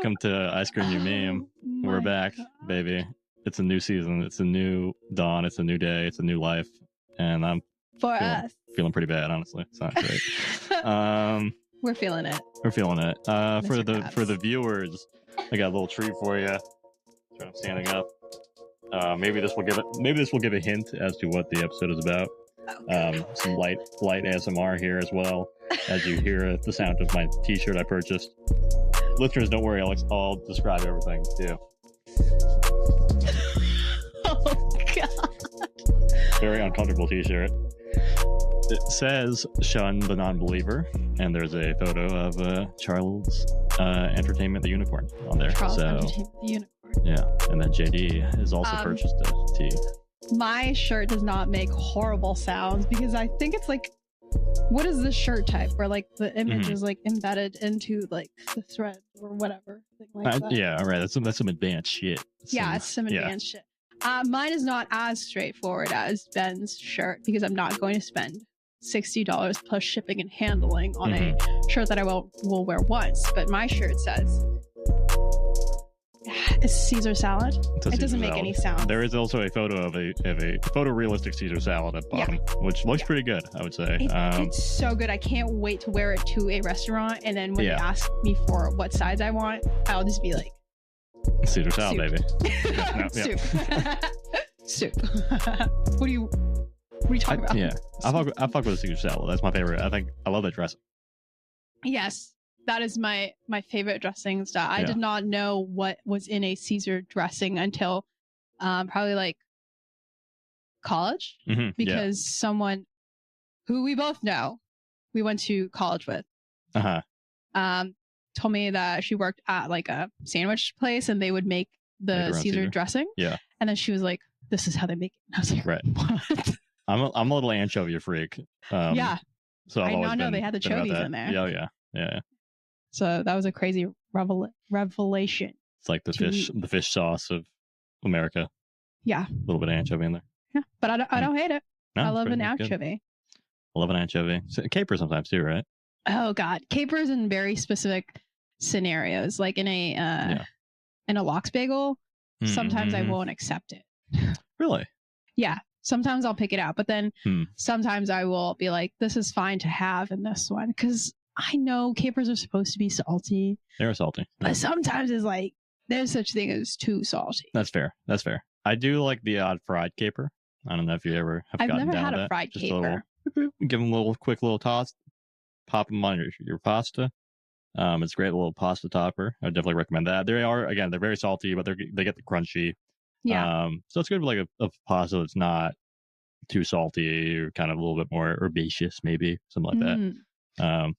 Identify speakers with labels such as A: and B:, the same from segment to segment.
A: Welcome to Ice Cream You Meme. We're back, baby. It's a new season. It's a new dawn. It's a new day. It's a new life. And I'm feeling pretty bad, honestly. It's not great.
B: We're feeling it.
A: We're feeling it. For the viewers, I got a little treat for you. So I'm standing up. Maybe this will give a hint as to what the episode is about. Some light ASMR here as well, as you hear the sound of my t-shirt I purchased. Listeners, don't worry, I'll describe everything too.
B: Oh god.
A: Very uncomfortable t-shirt. It says "Shun the Non-Believer," and there's a photo of Charles Entertainment the Unicorn on there.
B: Charles Entertainment the Unicorn.
A: Yeah, and then JD has also purchased a tee.
B: My shirt does not make horrible sounds because I think it's like, what is this shirt type where like the image is like embedded into like the thread or whatever thing like that.
A: Yeah, right. That's some advanced shit.
B: It's some advanced shit. Mine is not as straightforward as Ben's shirt because I'm not going to spend $60 plus shipping and handling on a shirt that I will wear once. But my shirt says, it's Caesar salad. It doesn't make any sound.
A: There is also a photo of a photorealistic Caesar salad at the bottom, which looks pretty good, I would say.
B: It's so good. I can't wait to wear it to a restaurant, and then when they ask me for what size I want, I'll just be like,
A: Caesar salad, baby.
B: Soup. Soup. What are you talking about?
A: Yeah, I fuck with a Caesar salad. That's my favorite. I love that dressing.
B: Yes. That is my favorite dressing style. I did not know what was in a Caesar dressing until probably like college, because someone who we both know, we went to college with, told me that she worked at like a sandwich place and they would make the Caesar dressing. Yeah. And then she was like, "This is how they make it." And I was like,
A: "Right."
B: What?
A: I'm a little anchovy freak.
B: Yeah.
A: So
B: I did not know they had the chovies in there.
A: Yeah. So
B: that was a crazy revelation.
A: It's like the fish sauce of America.
B: Yeah.
A: A little bit of anchovy in there.
B: Yeah, but I don't hate it.
A: No,
B: I love an anchovy.
A: I love an anchovy. Caper sometimes too, right?
B: Oh god, capers in very specific scenarios, like in a lox bagel. Sometimes I won't accept it.
A: Really?
B: Yeah. Sometimes I'll pick it out, but then sometimes I will be like, "This is fine to have in this one," because I know capers are supposed to be salty.
A: They're salty.
B: But sometimes it's like, there's such thing as too salty.
A: That's fair. I do like the odd fried caper. I don't know if you ever have gotten down with that. I've never had a
B: fried caper.
A: Give them a quick little toss. Pop them on your pasta. It's a great little pasta topper. I would definitely recommend that. They're very salty, but they get the crunchy.
B: Yeah.
A: So it's good for like a pasta that's not too salty or kind of a little bit more herbaceous, maybe. Something like that.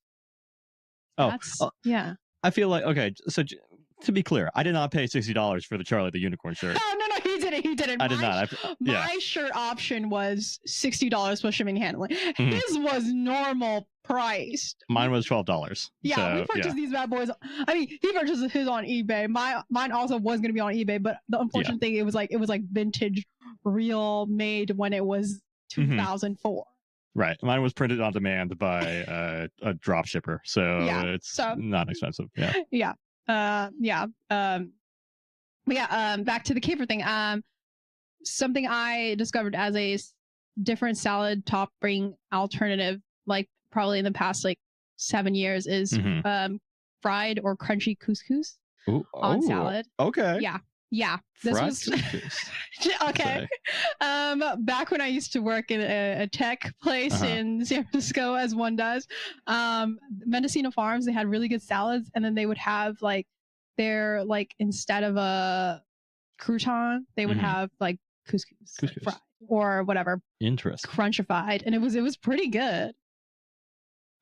B: Yeah.
A: I feel like, okay, so to be clear, I did not pay $60 for the Charlie the Unicorn shirt.
B: No, he didn't.
A: I did not.
B: My shirt option was $60 plus shipping and handling. His was normal priced.
A: Mine was $12.
B: Yeah, so, we purchased these bad boys. I mean, he purchased his on eBay. Mine also was going to be on eBay, but the unfortunate thing, it was like vintage, real, made when it was 2004.
A: Right. Mine was printed on demand by a drop shipper. So it's not expensive. Yeah.
B: Back to the caper thing. Something I discovered as a different salad topping alternative, like probably in the past like 7 years, is fried or crunchy couscous on salad.
A: Okay.
B: Yeah. This was okay. Back when I used to work in a tech place in San Francisco, as one does, Mendocino Farms, they had really good salads, and then they would have like their like, instead of a crouton, they would have like couscous. Like, fried or whatever.
A: Interesting.
B: Crunchified, and it was pretty good.
A: A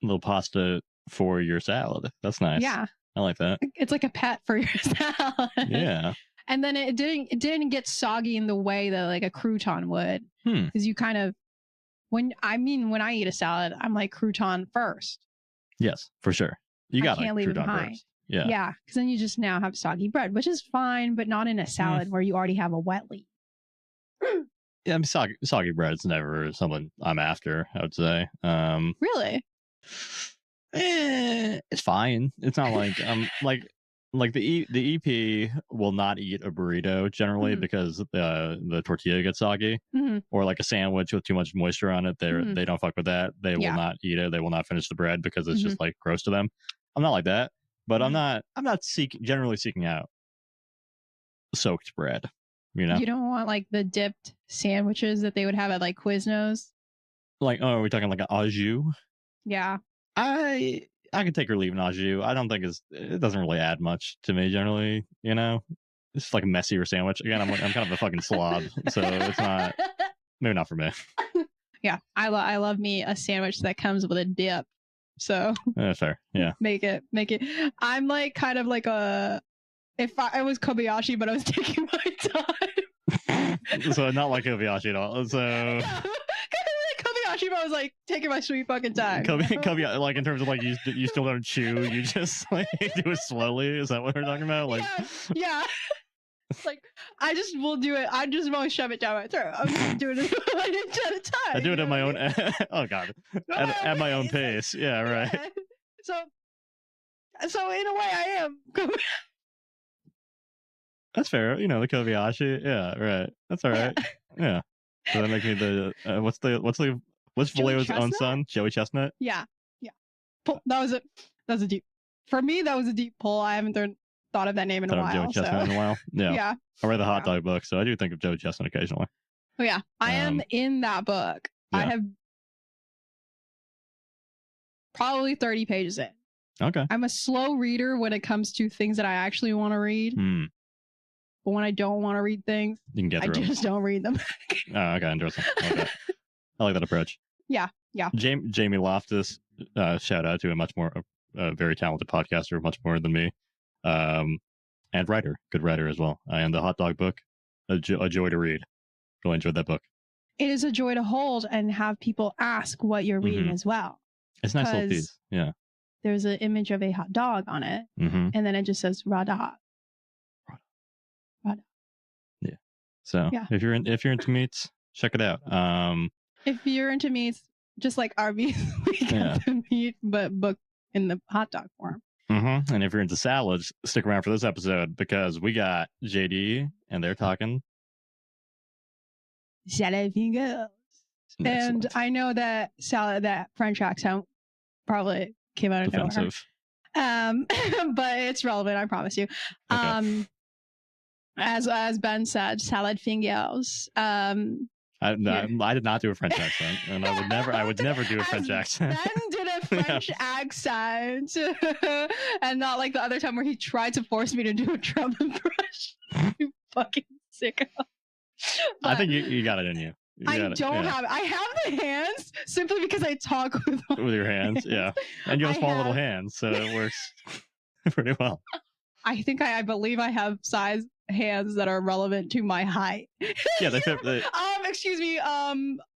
A: little pasta for your salad. That's nice.
B: Yeah.
A: I like that.
B: It's like a pet for your salad.
A: Yeah.
B: And then it didn't get soggy in the way that like a crouton would, because you kind of, when I eat a salad, I'm like crouton first.
A: Yes, for sure. You got to
B: can't leave it behind.
A: First. Yeah,
B: because then you just now have soggy bread, which is fine, but not in a salad where you already have a wet leaf.
A: Yeah, I mean, soggy bread's never something I'm after, I would say.
B: Really?
A: It's fine. It's not like Like the EP will not eat a burrito generally because the tortilla gets soggy, or like a sandwich with too much moisture on it. They don't fuck with that. They will not eat it. They will not finish the bread because it's just like gross to them. I'm not like that, but I'm not generally seeking out soaked bread. You know,
B: you don't want like the dipped sandwiches that they would have at like Quiznos.
A: Like, oh, are we talking like an au jus?
B: Yeah,
A: I could take or leave an au jus. I don't think it doesn't really add much to me generally. You know, it's just like a messier sandwich. Again, I'm kind of a fucking slob, so it's not maybe not for me.
B: Yeah, I love me a sandwich that comes with a dip. So
A: fair, yeah.
B: Make it. I'm like kind of like if I was Kobayashi, but I was taking my time.
A: So not like Kobayashi at all. So.
B: Yeah. But I was like taking my sweet fucking time.
A: Kobe, like in terms of like you still don't chew, you just like do it slowly. Is that what we're talking about? Like,
B: yeah. Like I just will do it. I just won't shove it down my throat. I'm just doing it one inch at a time.
A: I do it at my own. Oh god, at my own pace. Yeah, right.
B: Yeah. So in a way, I am.
A: That's fair. You know the Kobayashi. Yeah, right. That's all right. Yeah. So that make me the what's Vallejo's own son? Joey Chestnut?
B: Yeah. That was a deep. For me, that was a deep pull. I haven't thought of that name in a while.
A: Joey Chestnut in a while. Yeah.
B: Yeah.
A: I read the hot dog book, so I do think of Joey Chestnut occasionally.
B: Oh yeah. I am in that book. Yeah. I have probably 30 pages in.
A: Okay.
B: I'm a slow reader when it comes to things that I actually want to read. But when I don't want to read things,
A: you can get through
B: I just don't read them.
A: Oh, okay, interesting. Okay. I like that approach.
B: Yeah.
A: Jamie Loftus, shout out to a very talented podcaster, much more than me, and writer, good writer as well. And the hot dog book, a joy to read. Really enjoyed that book.
B: It is a joy to hold and have people ask what you're reading as well.
A: It's nice little piece. Yeah.
B: There's an image of a hot dog on it, and then it just says Radha.
A: Yeah. So if you're into meats, check it out.
B: If you're into meats, just like Arby's, we got the meat, but book in the hot dog form.
A: And if you're into salads, stick around for this episode because we got JD and they're talking
B: salad fingers. And I know that French accent probably came out of nowhere. But it's relevant, I promise you. Okay. As Ben said, salad fingers.
A: I did not do a French accent, and I would never do a French accent.
B: Ben did a French accent, and not like the other time where he tried to force me to do a Trump impression. You fucking sicko.
A: I think you got it in you.
B: I don't have it. I have the hands simply because I talk with
A: your hands. Yeah, and you have small little hands, so it works pretty well.
B: I think I believe I have size hands that are relevant to my height.
A: Yeah, they fit.
B: Excuse me.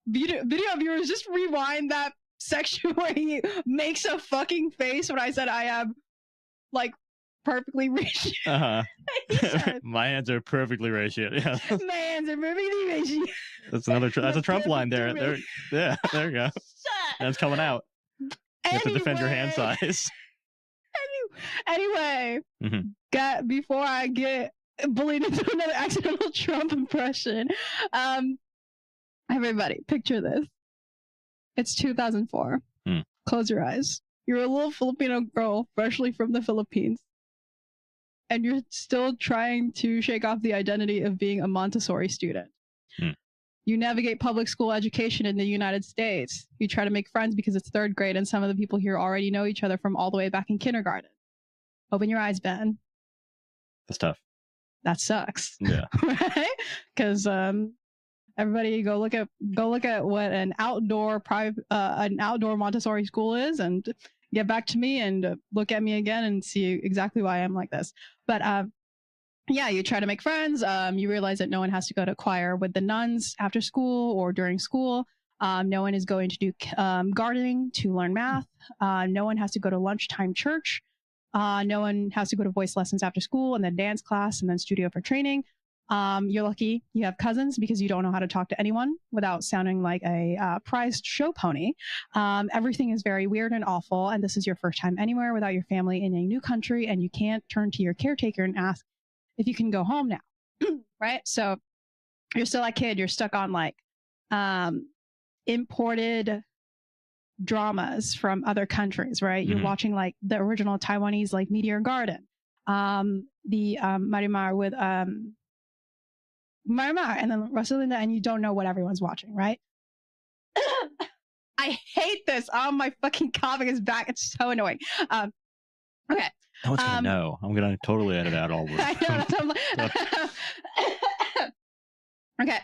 B: Video viewers, just rewind that section where he makes a fucking face when I said I am like perfectly ratioed.
A: My hands are perfectly ratioed. Yeah.
B: My hands are perfectly ratioed.
A: That's a Trump line there. There you go. That's coming out. You have to defend your hand size.
B: Anyway, before I get bullied into another accidental Trump impression, everybody, picture this. It's 2004. Close your eyes. You're a little Filipino girl, freshly from the Philippines, and you're still trying to shake off the identity of being a Montessori student. You navigate public school education in the United States. You try to make friends because it's third grade, and some of the people here already know each other from all the way back in kindergarten. Open your eyes, Ben.
A: That's tough.
B: That sucks.
A: Yeah.
B: Right? Because everybody go look at what an outdoor Montessori school is, and get back to me and look at me again and see exactly why I'm like this. But yeah, you try to make friends. You realize that no one has to go to choir with the nuns after school or during school. No one is going to do gardening to learn math. No one has to go to lunchtime church. No one has to go to voice lessons after school and then dance class and then studio for training. You're lucky you have cousins because you don't know how to talk to anyone without sounding like a prized show pony. Everything is very weird and awful, and this is your first time anywhere without your family in a new country, and you can't turn to your caretaker and ask if you can go home now, right? So you're still a kid. You're stuck on like imported dramas from other countries, right? You're watching like the original Taiwanese like Meteor Garden, the Marimar with Marimar, and then Rosalinda, and you don't know what everyone's watching, right? I hate this. Oh, my fucking coughing is back. It's so annoying. Okay.
A: No one's gonna know. I'm gonna totally edit out all this.
B: I know. Okay.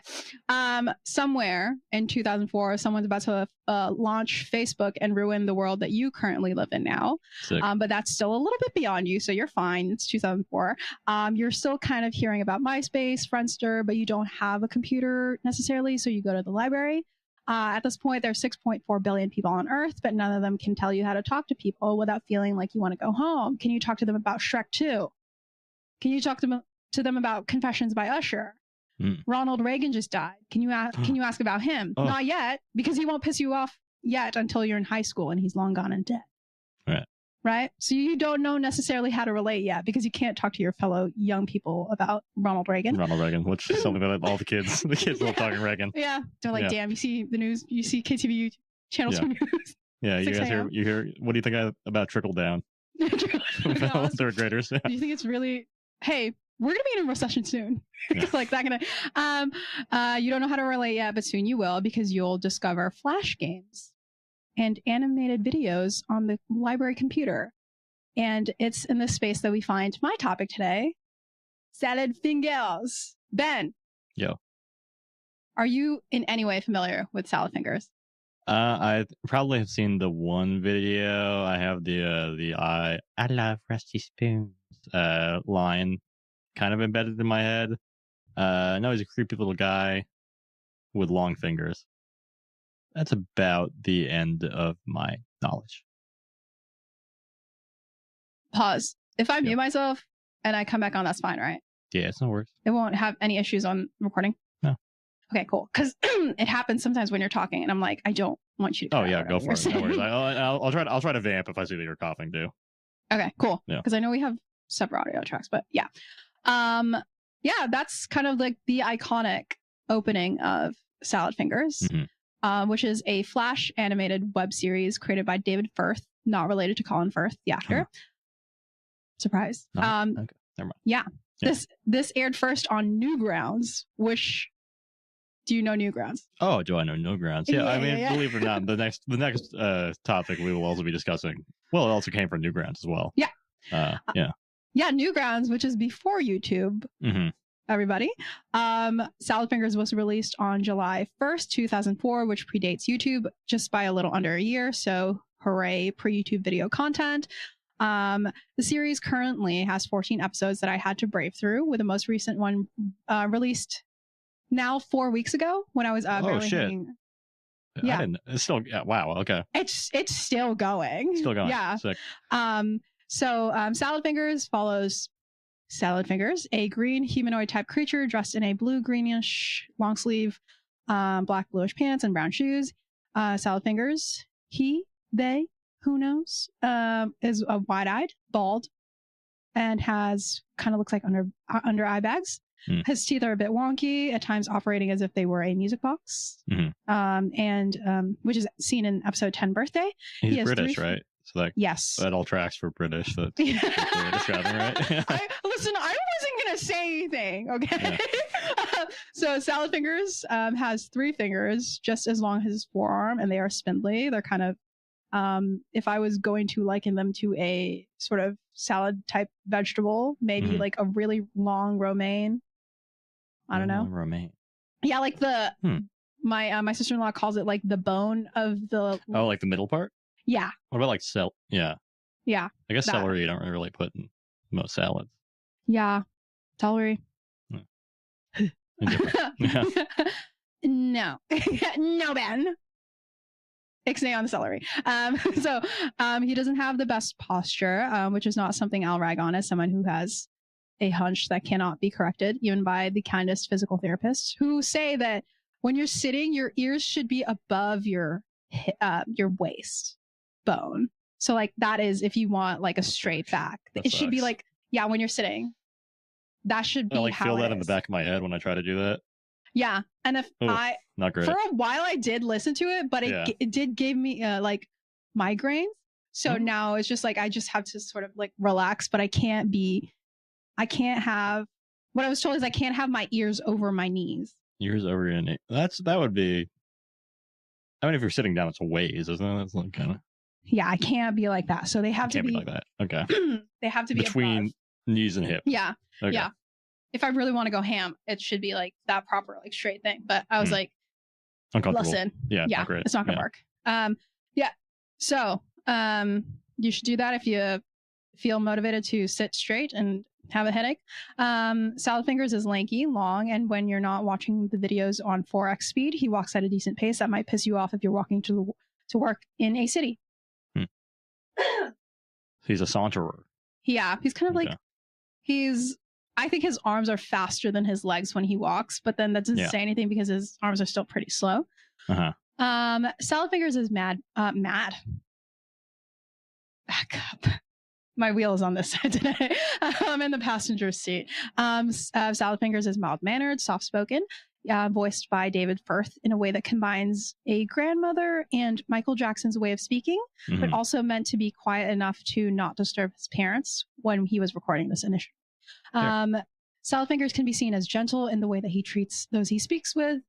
B: Somewhere in 2004, someone's about to launch Facebook and ruin the world that you currently live in now. But that's still a little bit beyond you, so you're fine. It's 2004. You're still kind of hearing about MySpace, Friendster, but you don't have a computer necessarily, so you go to the library. At this point, there's 6.4 billion people on Earth, but none of them can tell you how to talk to people without feeling like you want to go home. Can you talk to them about Shrek 2? Can you talk to them about Confessions by Usher? Ronald Reagan just died. Can you ask about him? Oh. Not yet, because he won't piss you off yet until you're in high school and he's long gone and dead. Right? So you don't know necessarily how to relate yet because you can't talk to your fellow young people about Ronald Reagan.
A: Which is something that all the kids love talking Reagan.
B: Yeah. They're like, damn, you see the news, you see KTVU channels for news.
A: Yeah, you guys hear, what do you think about Trickle Down? Third graders.
B: Do you think it's really, hey, we're going to be in a recession soon. Like that gonna, you don't know how to relate yet, but soon you will because you'll discover flash games and animated videos on the library computer. And it's in this space that we find my topic today, salad fingers. Ben.
A: Yo.
B: Are you in any way familiar with salad fingers?
A: I probably have seen the one video. I have the I love rusty spoons line kind of embedded in my head. No, he's a creepy little guy with long fingers. That's about the end of my knowledge.
B: Pause. If I mute myself and I come back on, that's fine, right?
A: Yeah, it's no worries.
B: It won't have any issues on recording?
A: No.
B: Okay, cool. Because it happens sometimes when you're talking and I'm like, I don't want you to.
A: Oh, yeah, go for it. No worries. I'll try to vamp if I see that you're coughing too.
B: Okay, cool. Because I know we have separate audio tracks, but yeah. Yeah, that's kind of like the iconic opening of Salad Fingers, which is a Flash animated web series created by David Firth, not related to Colin Firth, the actor. Surprise.
A: No, okay. Never mind.
B: Yeah. This aired first on Newgrounds, which, do you know Newgrounds?
A: Oh, do I know Newgrounds? Yeah, I mean, believe it or not, the next topic we will also be discussing, well, it also came from Newgrounds as well.
B: Yeah. Yeah, Newgrounds, which is before YouTube, everybody. Salad Fingers was released on July 1st, 2004, which predates YouTube just by a little under a year. So hooray, pre-YouTube video content. The series currently has 14 episodes that I had to brave through, with the most recent one released now 4 weeks ago when I was barely hanging.
A: Yeah, it's still wow. Okay,
B: it's still going.
A: Still going.
B: Yeah.
A: Sick.
B: So Salad Fingers follows Salad Fingers, a green humanoid type creature dressed in a blue greenish long sleeve, black bluish pants and brown shoes. Salad Fingers, they, who knows, is a wide-eyed, bald, and has kind of looks like under eye bags. His teeth are a bit wonky, at times operating as if they were a music box, and which is seen in episode 10 Birthday.
A: He's British, right? So
B: yes,
A: that all tracks for British. That's describing, right?
B: Listen, I wasn't gonna say anything, okay? Yeah. So Salad Fingers has 3 fingers, just as long as his forearm, and they are spindly. They're kind of, if I was going to liken them to a sort of salad type vegetable, maybe like a really long romaine. I don't know.
A: Romaine. Yeah,
B: like the my sister-in-law calls it like the bone of the.
A: Oh, like the middle part.
B: Yeah.
A: What about like Yeah.
B: Yeah.
A: I guess celery you don't really put in most salads.
B: Yeah. Celery.
A: Yeah.
B: No. No, Ben. Ixnay on the celery. So he doesn't have the best posture, which is not something I'll rag on as someone who has a hunch that cannot be corrected, even by the kindest physical therapists, who say that when you're sitting, your ears should be above your waist bone. So like that is if you want like a straight back. It should be like, yeah, when you're sitting, that should be
A: I like
B: how
A: feel
B: it
A: that
B: is.
A: in the back of my head when I try to do that.
B: Yeah. And if
A: not great.
B: For a while I did listen to it, but it did give me like migraines. So now it's just like, I just have to sort of like relax, but I can't have, what I was told is I can't have my ears over my knees.
A: Ears over your knee. That would be, I mean, if you're sitting down, it's a ways, isn't it? It's like kind of.
B: Yeah, I can't be like that. So they have to be
A: like that. Okay.
B: They have to be
A: between
B: above.
A: Knees and hips.
B: Yeah.
A: Okay.
B: Yeah. If I really want to go ham, it should be like that proper, like straight thing. But I was like, listen,
A: yeah,
B: it's not gonna work. Yeah. So, you should do that if you feel motivated to sit straight and have a headache. Salad Fingers is lanky, long, and when you're not watching the videos on 4x speed, he walks at a decent pace that might piss you off if you're walking to work in a city.
A: He's a saunterer.
B: Yeah, he's kind of like I think his arms are faster than his legs when he walks, but then that doesn't say anything because his arms are still pretty slow. Salad Fingers is mad. Back up. My wheel is on this side today. I'm in the passenger seat. Salad Fingers is mild-mannered, soft-spoken, voiced by David Firth in a way that combines a grandmother and Michael Jackson's way of speaking, but also meant to be quiet enough to not disturb his parents when he was recording this initially. Salad Fingers can be seen as gentle in the way that he treats those he speaks with.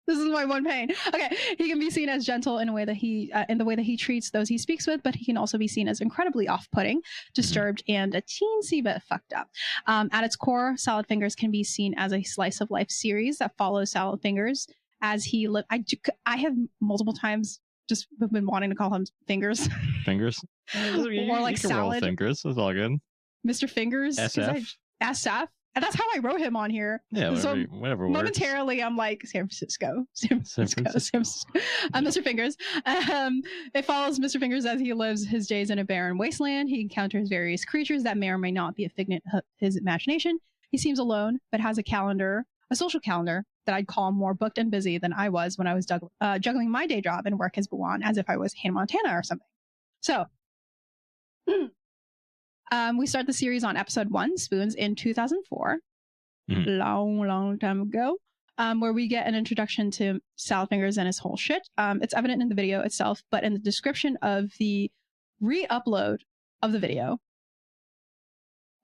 B: This is my one pain. Okay, he can be seen as gentle in a way that he treats those he speaks with, but he can also be seen as incredibly off-putting, disturbed, and a teensy bit fucked up. At its core, Salad Fingers can be seen as a slice of life series that follows Salad Fingers as he lives. I have multiple times just been wanting to call him Fingers.
A: Fingers?
B: Or like Salad.
A: Fingers, that's all good.
B: Mr. Fingers.
A: SF.
B: SF. And that's how I wrote him on here.
A: Yeah, whatever
B: momentarily, I'm like, San Francisco. Mr. Fingers. It follows Mr. Fingers as he lives his days in a barren wasteland. He encounters various creatures that may or may not be a figment of his imagination. He seems alone, but has a social calendar that I'd call more booked and busy than I was when I was juggling my day job and work as Bawan as if I was Hannah Montana or something. So... we start the series on episode 1, Spoons, in 2004. Long time ago. Where we get an introduction to Salad Fingers and his whole shit. It's evident in the video itself, but in the description of the re-upload of the video,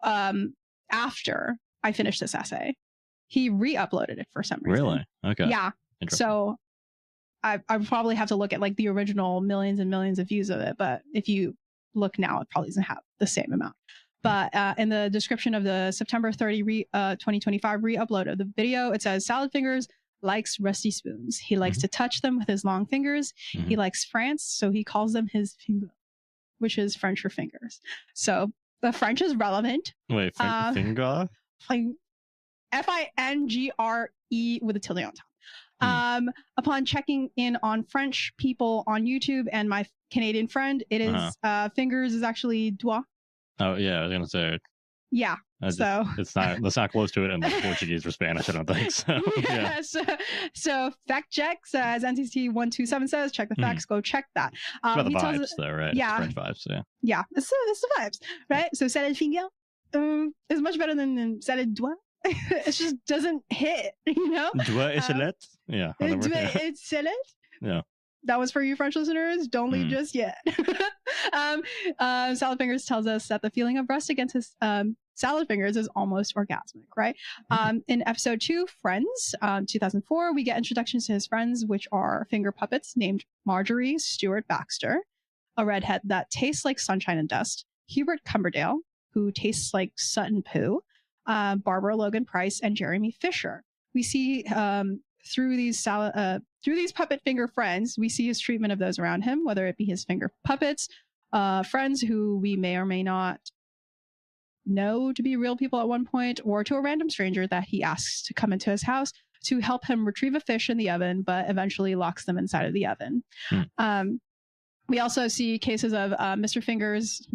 B: after I finished this essay, he re-uploaded it for some reason.
A: Really? Okay.
B: Yeah. So I probably have to look at like the original millions and millions of views of it, but if you look now, it probably doesn't have the same amount. But in the description of the September 30, 2025 re-upload of the video, it says Salad Fingers likes rusty spoons. He likes to touch them with his long fingers. He likes France, so he calls them his finger, which is French for fingers. So the French is relevant.
A: Wait, finger?
B: F-I-N-G-R-E with a tilde on top. Upon checking in on French people on YouTube and my Canadian friend, it is fingers is actually doigt.
A: Oh yeah, I was gonna say.
B: Yeah.
A: That's not close to it in Portuguese or Spanish, I don't think. So yeah.
B: So fact check says NCT 127 says check the facts, go check that.
A: It's about the vibes though, right?
B: Yeah.
A: It's French vibes, yeah.
B: Yeah, it's the vibes, right? So salad finger is much better than salad doigt. It just doesn't hit, you know?
A: Doigt et salade? Yeah.
B: Doigt et salade?
A: Yeah.
B: That was for you French listeners. Don't leave just yet. Salad Fingers tells us that the feeling of rest against his Salad Fingers is almost orgasmic, right? In episode 2, Friends, 2004, we get introductions to his friends, which are finger puppets named Marjorie Stewart Baxter, a redhead that tastes like sunshine and dust, Hubert Cumberdale, who tastes like Sutton Poo, Barbara Logan Price, and Jeremy Fisher. We see through these puppet finger friends, we see his treatment of those around him, whether it be his finger puppets, friends who we may or may not know to be real people at one point, or to a random stranger that he asks to come into his house to help him retrieve a fish in the oven, but eventually locks them inside of the oven. We also see cases of Mr. Fingers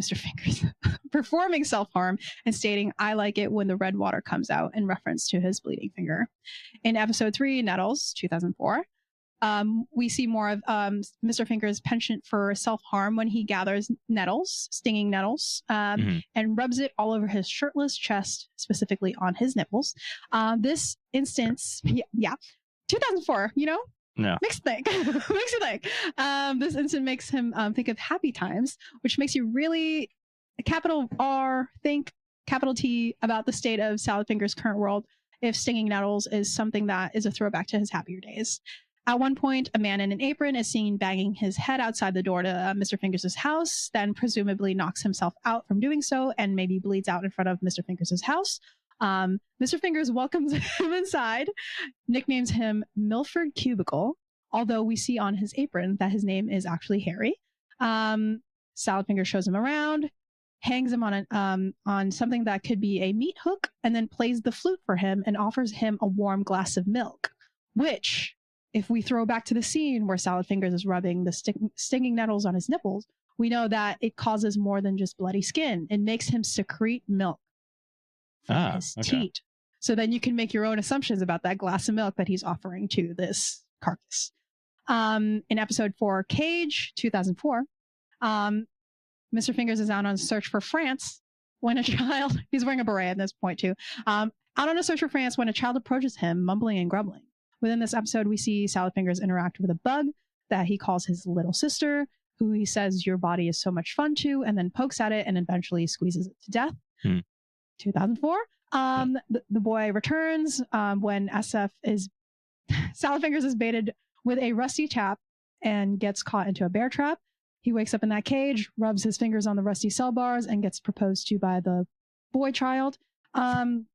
B: performing self-harm and stating, "I like it when the red water comes out," in reference to his bleeding finger. In episode 3, Nettles, 2004, we see more of Mr. Fingers' penchant for self-harm when he gathers nettles, stinging nettles, and rubs it all over his shirtless chest, specifically on his nipples. This instance, 2004,
A: No.
B: Makes you think. This instant makes him think of happy times, which makes you really, capital R, think capital T about the state of Salad Finger's current world if stinging nettles is something that is a throwback to his happier days. At one point, a man in an apron is seen banging his head outside the door to Mr. Fingers' house, then presumably knocks himself out from doing so and maybe bleeds out in front of Mr. Fingers' house. Mr. Fingers welcomes him inside, nicknames him Milford Cubicle, although we see on his apron that his name is actually Harry. Salad Fingers shows him around, hangs him on something that could be a meat hook, and then plays the flute for him and offers him a warm glass of milk, which, if we throw back to the scene where Salad Fingers is rubbing the stinging nettles on his nipples, we know that it causes more than just bloody skin. It makes him secrete milk. His teat. So then you can make your own assumptions about that glass of milk that he's offering to this carcass. In episode 4, Cage, 2004, Mr. Fingers is out on a search for France when a child, he's wearing a beret at this point too, out on a search for France when a child approaches him, mumbling and grumbling. Within this episode, we see Salad Fingers interact with a bug that he calls his little sister, who he says, "Your body is so much fun to," and then pokes at it and eventually squeezes it to death. 2004. The boy returns when Salad Fingers is baited with a rusty tap and gets caught into a bear trap. He wakes up in that cage, rubs his fingers on the rusty cell bars, and gets proposed to by the boy child. Just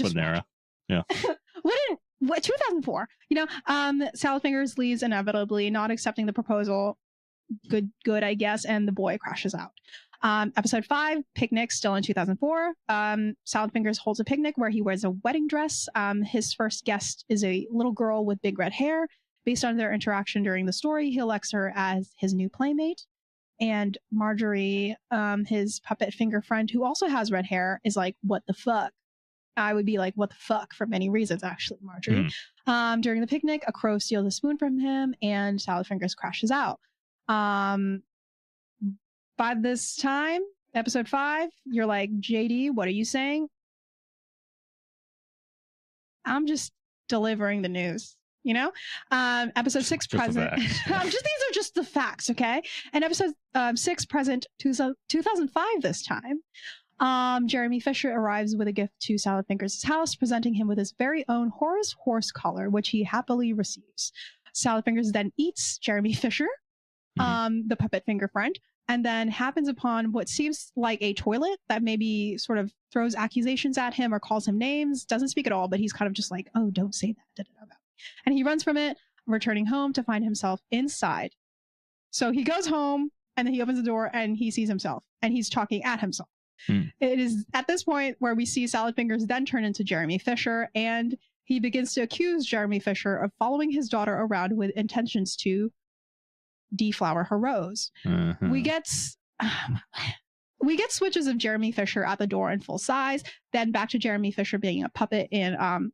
A: what an era. Yeah.
B: What 2004? Salad Fingers leaves inevitably, not accepting the proposal. Good, I guess, and the boy crashes out. Episode 5, Picnic, still in 2004. Salad Fingers holds a picnic where he wears a wedding dress. His first guest is a little girl with big red hair. Based on their interaction during the story, he elects her as his new playmate. And Marjorie, his puppet finger friend, who also has red hair, is like, "What the fuck?" I would be like, "What the fuck?" for many reasons, actually, Marjorie. During the picnic, a crow steals a spoon from him, and Salad Fingers crashes out. By this time, episode 5, you're like, "JD, what are you saying?" I'm just delivering the news, Episode 6, present. These are just the facts, okay? And episode 6, present, 2005 this time. Jeremy Fisher arrives with a gift to Salad Fingers' house, presenting him with his very own Horace horse collar, which he happily receives. Salad Fingers then eats Jeremy Fisher, the puppet finger friend, and then happens upon what seems like a toilet that maybe sort of throws accusations at him or calls him names. Doesn't speak at all, but he's kind of just like, "Oh, don't say that." And he runs from it, returning home to find himself inside. So he goes home, and then he opens the door, and he sees himself, and he's talking at himself. It is at this point where we see Salad Fingers then turn into Jeremy Fisher, and he begins to accuse Jeremy Fisher of following his daughter around with intentions to deflower her rose. We get switches of Jeremy Fisher at the door in full size, then back to Jeremy Fisher being a puppet in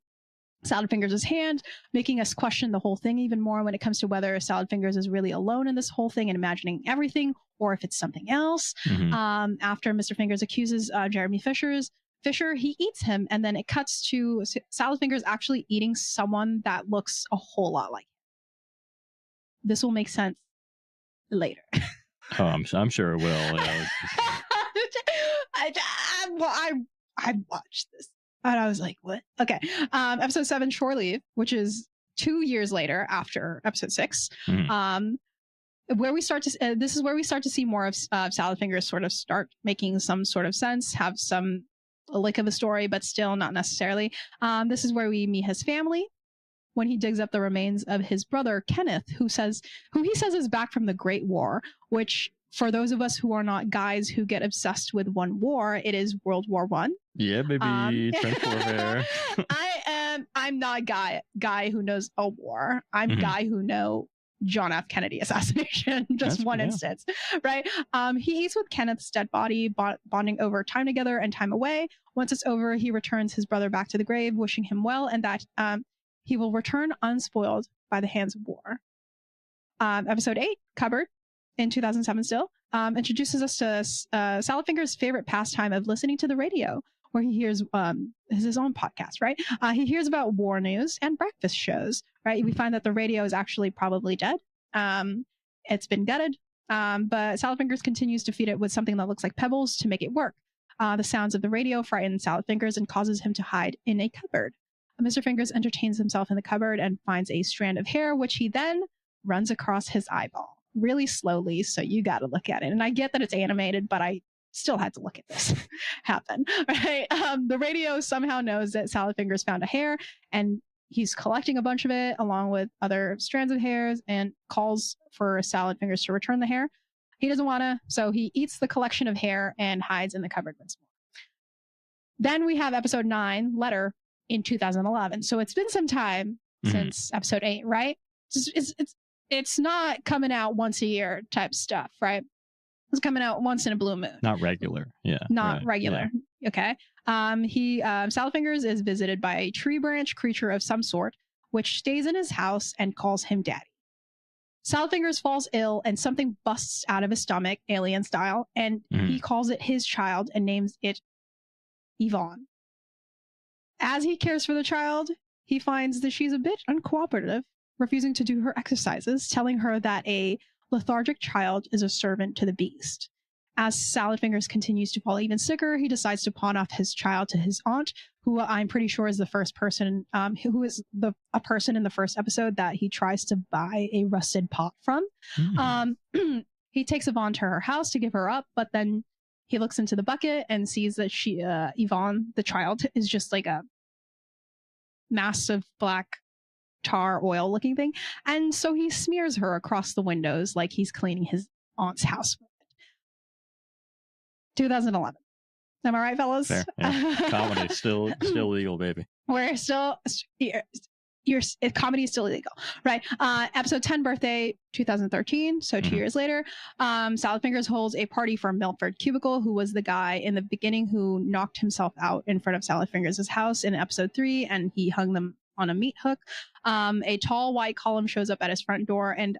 B: Salad Fingers' hand, making us question the whole thing even more when it comes to whether Salad Fingers is really alone in this whole thing and imagining everything, or if it's something else. After Mr. Fingers accuses Jeremy Fisher, he eats him, and then it cuts to Salad Fingers actually eating someone that looks a whole lot like him. This will make sense later.
A: I'm sure it will.
B: I watched this and I was like, "What?" Okay. Episode 7, Shore Leave, which is 2 years later after episode 6. Where we start to this is where we start to see more of Salad Fingers sort of start making some sort of sense, have a lick of a story, but still not necessarily. This is where we meet his family when he digs up the remains of his brother Kenneth, who he says is back from the Great War, which, for those of us who are not guys who get obsessed with one war, it is World War I.
A: Yeah, baby. Trench warfare.
B: I'm not a guy who knows a war. I'm a guy who know John F. Kennedy assassination, just one instance, right? He eats with Kenneth's dead body, bonding over time together and time away. Once it's over, he returns his brother back to the grave, wishing him well, and that he will return unspoiled by the hands of war. Episode 8, Cupboard, in 2007 still, introduces us to Salad-Finger's favorite pastime of listening to the radio, where he hears his own podcast, right? He hears about war news and breakfast shows, right? We find that the radio is actually probably dead. It's been gutted, but Salad-Fingers continues to feed it with something that looks like pebbles to make it work. The sounds of the radio frighten Salad-Fingers and causes him to hide in a cupboard. Mr. Fingers entertains himself in the cupboard and finds a strand of hair, which he then runs across his eyeball really slowly. So you got to look at it. And I get that it's animated, but I still had to look at this happen, right? The radio somehow knows that Salad-Fingers found a hair, and he's collecting a bunch of it along with other strands of hairs and calls for Salad-Fingers to return the hair. He doesn't want to, so he eats the collection of hair and hides in the cupboard once more. Then we have episode 9, Letter, in 2011. So it's been some time since episode 8, right? It's not coming out once a year type stuff, right? It's coming out once in a blue moon.
A: Not regular. Yeah.
B: Not regular. Yeah. Okay. Salad-Fingers is visited by a tree branch creature of some sort, which stays in his house and calls him daddy. Salad-Fingers falls ill and something busts out of his stomach, alien style, and he calls it his child and names it Yvonne. As he cares for the child, he finds that she's a bit uncooperative, refusing to do her exercises, telling her that a lethargic child is a servant to the beast. As Salad-Fingers continues to fall even sicker, he decides to pawn off his child to his aunt, who I'm pretty sure is the first person, who is a person in the first episode that he tries to buy a rusted pot from. He takes Yvonne to her house to give her up, but then he looks into the bucket and sees that Yvonne, the child, is just like a massive black tar oil looking thing. And so he smears her across the windows like he's cleaning his aunt's house with it. 2011. Am I right, fellas?
A: Fair, yeah. Comedy still legal, baby.
B: We're still comedy is still illegal, right? Episode 10, Birthday, 2013. So 2 years later, Salad-Fingers holds a party for Milford Cubicle, who was the guy in the beginning who knocked himself out in front of Salad-Fingers' house in episode 3, and he hung them on a meat hook. A tall white column shows up at his front door, and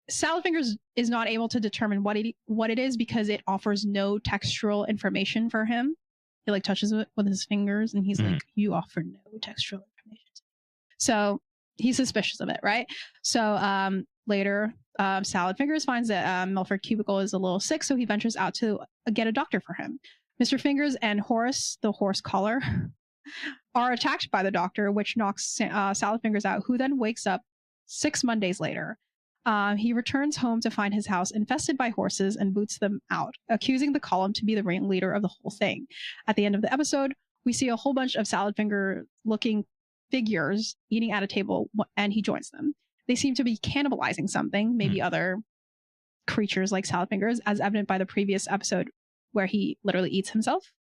B: Salad-Fingers is not able to determine what it is because it offers no textual information for him. He like touches it with his fingers and he's like, you offer no textual information. So he's suspicious of it, right? So later, Salad-Fingers finds that Milford Cubicle is a little sick, so he ventures out to get a doctor for him. Mr. Fingers and Horace, the horse collar, are attacked by the doctor, which knocks Salad-Fingers out, who then wakes up 6 Mondays later. He returns home to find his house infested by horses and boots them out, accusing the column to be the ringleader of the whole thing. At the end of the episode, we see a whole bunch of Salad-Finger-looking figures eating at a table, and he joins them. They seem to be cannibalizing something, maybe other creatures like Salad-Fingers, as evident by the previous episode where he literally eats himself.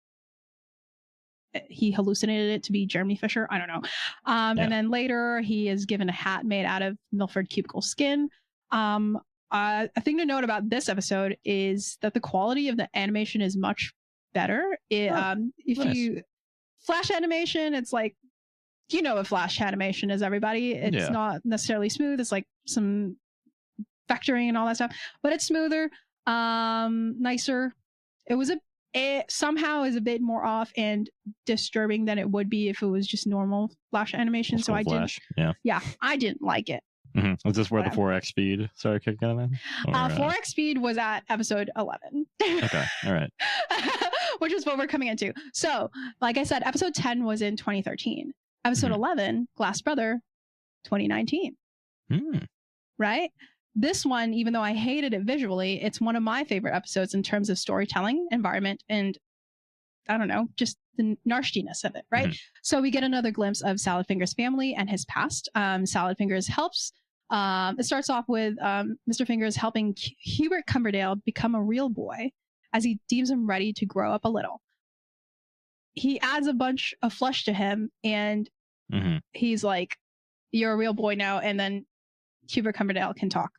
B: He hallucinated it to be Jeremy Fisher. I don't know. And then later, he is given a hat made out of Milford Cubicle skin. A thing to note about this episode is that the quality of the animation is much better. You Flash animation, it's like, you know what Flash animation is, everybody. It's not necessarily smooth. It's like some vectoring and all that stuff, but it's smoother, nicer. It somehow is a bit more off and disturbing than it would be if it was just normal Flash animation. So I didn't like it.
A: Was this where the 4x speed started kicking in?
B: 4x speed was at episode 11.
A: Okay, all right.
B: Which is what we're coming into. So, like I said, episode 10 was in 2013. Episode 11, Glass Brother, 2019. Right? This one, even though I hated it visually, it's one of my favorite episodes in terms of storytelling, environment, and I don't know, just the nastiness of it, right? So we get another glimpse of Salad-Fingers' family and his past. Salad-Fingers helps. It starts off with Mr. Fingers helping Hubert Cumberdale become a real boy as he deems him ready to grow up a little. He adds a bunch of flesh to him, and he's like, you're a real boy now. And then Hubert Cumberdale can talk.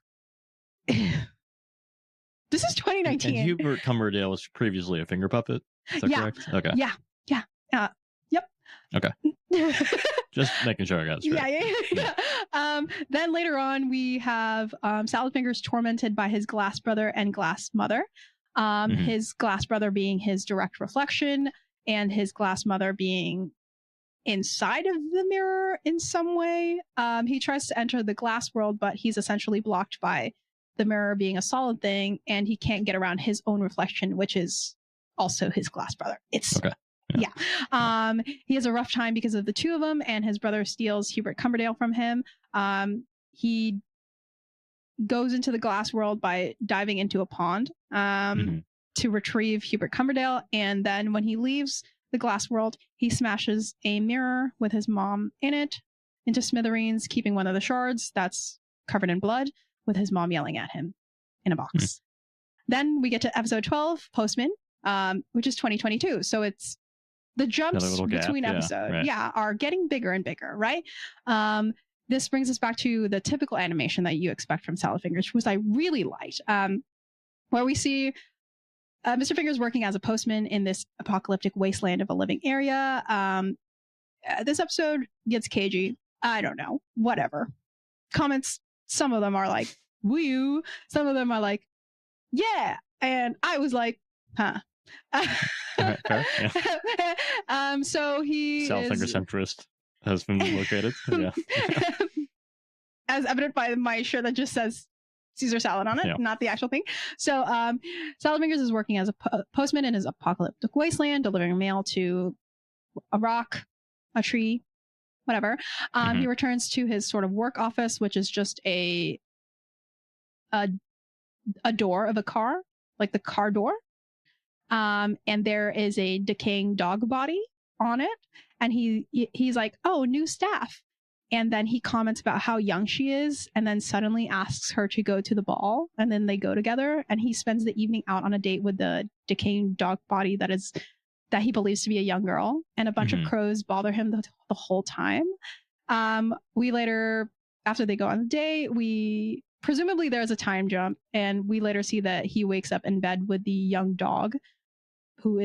B: This is 2019.
A: And Hubert Cumberdale was previously a finger puppet. Is that correct? Okay.
B: Yeah. Yep.
A: Okay. Just making sure I got it straight.
B: Yeah. Then later on, we have Salad Fingers tormented by his glass brother and glass mother. His glass brother being his direct reflection, and his glass mother being inside of the mirror in some way. He tries to enter the glass world, but he's essentially blocked by the mirror being a solid thing, and he can't get around his own reflection, which is also his glass brother. It's okay. Yeah. He has a rough time because of the two of them, and his brother steals Hubert Cumberdale from him. He goes into the glass world by diving into a pond to retrieve Hubert Cumberdale, and then when he leaves the glass world, he smashes a mirror with his mom in it into smithereens, keeping one of the shards that's covered in blood, with his mom yelling at him in a box. Then we get to episode 12, Postman, which is 2022. So it's the jumps between episodes are getting bigger and bigger, right? This brings us back to the typical animation that you expect from Salad Fingers, which I really liked, where we see Mr. Fingers working as a postman in this apocalyptic wasteland of a living area. This episode gets cagey. I don't know. Whatever. Comments, some of them are like, woo. Some of them are like, yeah. And I was like, huh.
A: Fair, yeah.
B: So he
A: Salad Finger centrist has been located. Yeah.
B: As evident by my shirt that just says Caesar salad on it, not the actual thing. So Salad Fingers is working as a postman in his apocalyptic wasteland, delivering mail to a rock, a tree, whatever. He returns to his sort of work office, which is just a door of a car, like the car door. And there is a decaying dog body on it. And he's like, oh, new staff. And then he comments about how young she is, and then suddenly asks her to go to the ball. And then they go together, and he spends the evening out on a date with the decaying dog body that he believes to be a young girl. And a bunch of crows bother him the whole time. We later, after they go on the date, presumably there's a time jump, and we later see that he wakes up in bed with the young dog, who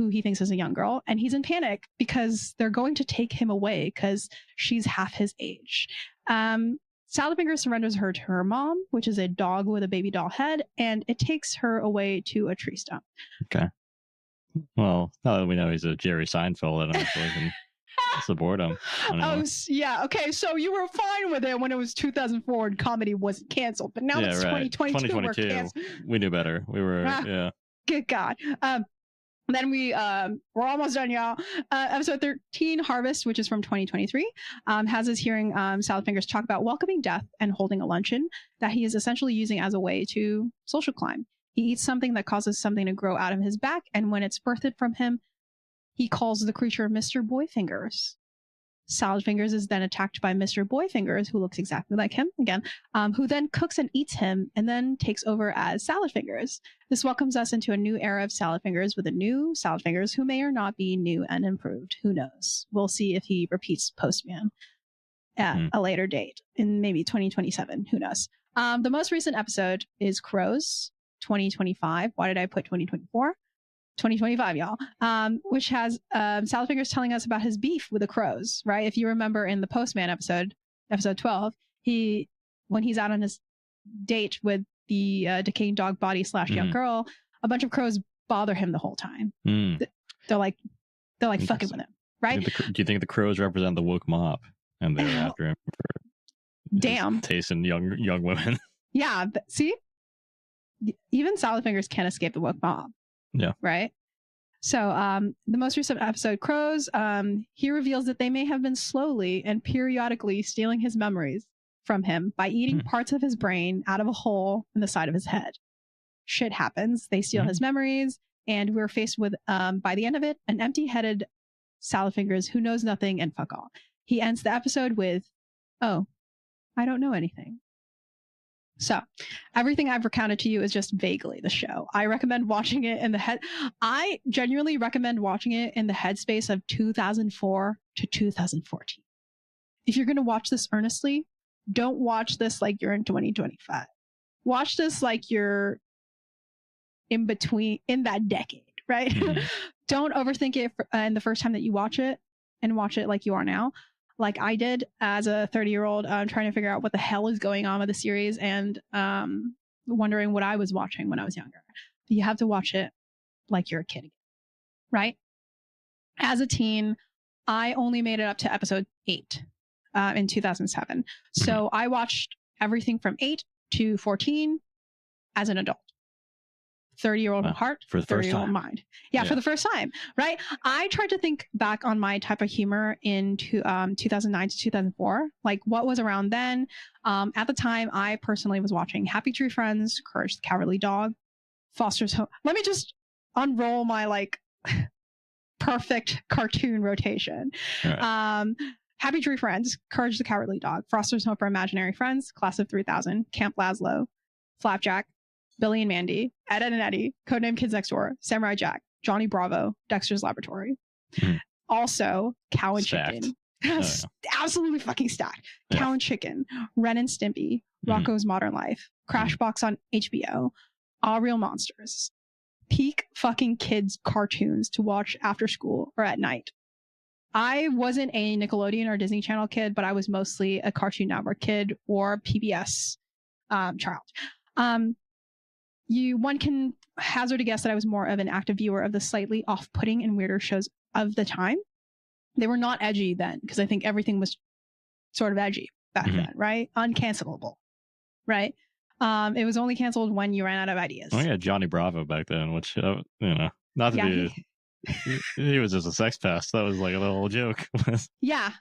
B: he thinks is a young girl, and he's in panic because they're going to take him away because she's half his age. Salad Finger surrenders her to her mom, which is a dog with a baby doll head, and it takes her away to a tree stump.
A: Okay. Well, now that we know he's a Jerry Seinfeld, I don't know if we can support him anymore.
B: Yeah. Okay. So you were fine with it when it was 2004 and comedy wasn't canceled, but now it's 2022.
A: We knew better. We were,
B: Good God. Then we're almost done, y'all. Episode 13, Harvest, which is from 2023, has us hearing Salad Fingers talk about welcoming death and holding a luncheon that he is essentially using as a way to social climb. He eats something that causes something to grow out of his back, and when it's birthed from him, he calls the creature Mr. Boyfingers. Salad Fingers is then attacked by Mr. Boyfingers, who looks exactly like him, again, who then cooks and eats him and then takes over as Salad Fingers. This welcomes us into a new era of Salad Fingers with a new Salad Fingers who may or not be new and improved. Who knows? We'll see if he repeats Postman at a later date in maybe 2027. Who knows? The most recent episode is Crows 2025. Why did I put 2024? 2025, y'all, which has Salad Fingers telling us about his beef with the crows, right? If you remember in the Postman episode 12, when he's out on his date with the decaying dog body / young girl, a bunch of crows bother him the whole time. They're like fucking with him, right?
A: Do you think the crows represent the woke mob and they're after him for taste in young women? Yeah,
B: see, even Salad Fingers can't escape the woke mob.
A: Yeah.
B: Right. So the most recent episode, Crows, he reveals that they may have been slowly and periodically stealing his memories from him by eating parts of his brain out of a hole in the side of his head. Shit happens. They steal his memories, and we're faced with, by the end of it, an empty-headed Salad Fingers who knows nothing and fuck all. He ends the episode with, "Oh, I don't know anything." So everything I've recounted to you is just vaguely the show. I recommend watching it in I genuinely recommend watching it in the headspace of 2004 to 2014. If you're going to watch this earnestly, don't watch this like you're in 2025. Watch this like you're in between, in that decade, right? Mm-hmm. Don't overthink it in the first time that you watch it, and watch it like you are now. Like I did as a 30-year-old, trying to figure out what the hell is going on with the series, and wondering what I was watching when I was younger. You have to watch it like you're a kid, right? As a teen, I only made it up to episode 8 in 2007. Mm-hmm. So I watched everything from 8 to 14 as an adult. 30-year-old heart,
A: for the 30-year-old
B: mind. Yeah, for the first time, right? I tried to think back on my type of humor in 2009 to 2004. Like, what was around then? At the time, I personally was watching Happy Tree Friends, Courage the Cowardly Dog, Foster's Home. Let me just unroll my, like, perfect cartoon rotation. Right. Happy Tree Friends, Courage the Cowardly Dog, Foster's Home for Imaginary Friends, Class of 3000, Camp Lazlo, Flapjack, Billy and Mandy, Ed, Ed and Eddie, Codename Kids Next Door, Samurai Jack, Johnny Bravo, Dexter's Laboratory. Mm-hmm. Also, Cow and Stacked. Chicken. Oh, yeah. Absolutely fucking stacked. Yeah. Cow and Chicken, Ren and Stimpy, Rocco's Modern Life, Crashbox on HBO, All Real Monsters. Peak fucking kids cartoons to watch after school or at night. I wasn't a Nickelodeon or Disney Channel kid, but I was mostly a Cartoon Network kid or PBS child. One can hazard a guess that I was more of an active viewer of the slightly off-putting and weirder shows of the time. They were not edgy then, because I think everything was sort of edgy back then, right? Uncancelable, right? It was only canceled when you ran out of ideas.
A: Oh yeah, Johnny Bravo back then, which not to be, he was just a sex pest. That was like a little joke.
B: Yeah,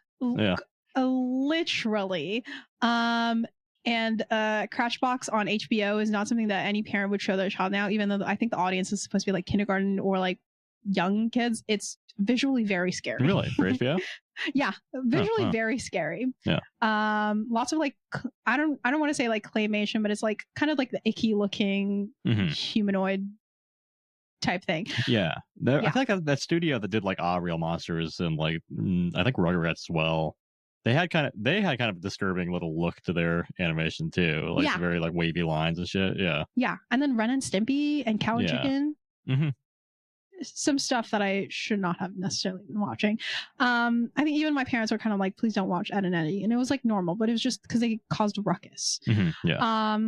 B: literally. And Crashbox on HBO is not something that any parent would show their child now, even though I think the audience is supposed to be like kindergarten or like young kids. It's visually very scary.
A: Really? For HBO?
B: Yeah, visually very scary.
A: Yeah.
B: Lots of like, I don't want to say like claymation, but it's like kind of like the icky looking humanoid type thing.
A: Yeah. I feel like that studio that did like Real Monsters and like I think Rugrats as well. They had kind of a disturbing little look to their animation too, like very like wavy lines and shit. Yeah.
B: Yeah, and then Ren and Stimpy and Cow and Chicken. Mm-hmm. Some stuff that I should not have necessarily been watching. I think even my parents were kind of like, "Please don't watch Ed and Eddie," and it was like normal, but it was just because they caused a ruckus.
A: Mm-hmm. Yeah.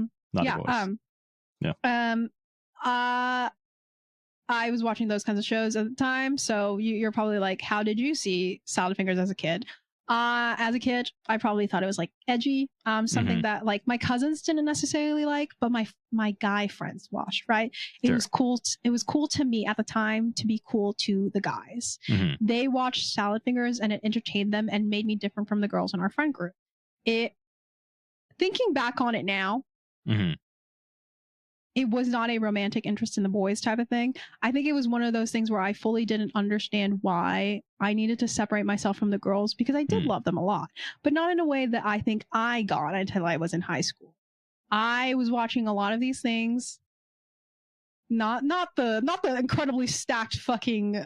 B: I was watching those kinds of shows at the time, so you're probably like, "How did you see Salad Fingers as a kid?" As a kid, I probably thought it was like edgy, something that like my cousins didn't necessarily like, but my guy friends watched, right? It was cool. It was cool to me at the time to be cool to the guys. Mm-hmm. They watched Salad Fingers and it entertained them and made me different from the girls in our friend group. Thinking back on it now, it was not a romantic interest in the boys type of thing. I think it was one of those things where I fully didn't understand why I needed to separate myself from the girls, because I did love them a lot, but not in a way that I think I got until I was in high school. I was watching a lot of these things, not the incredibly stacked fucking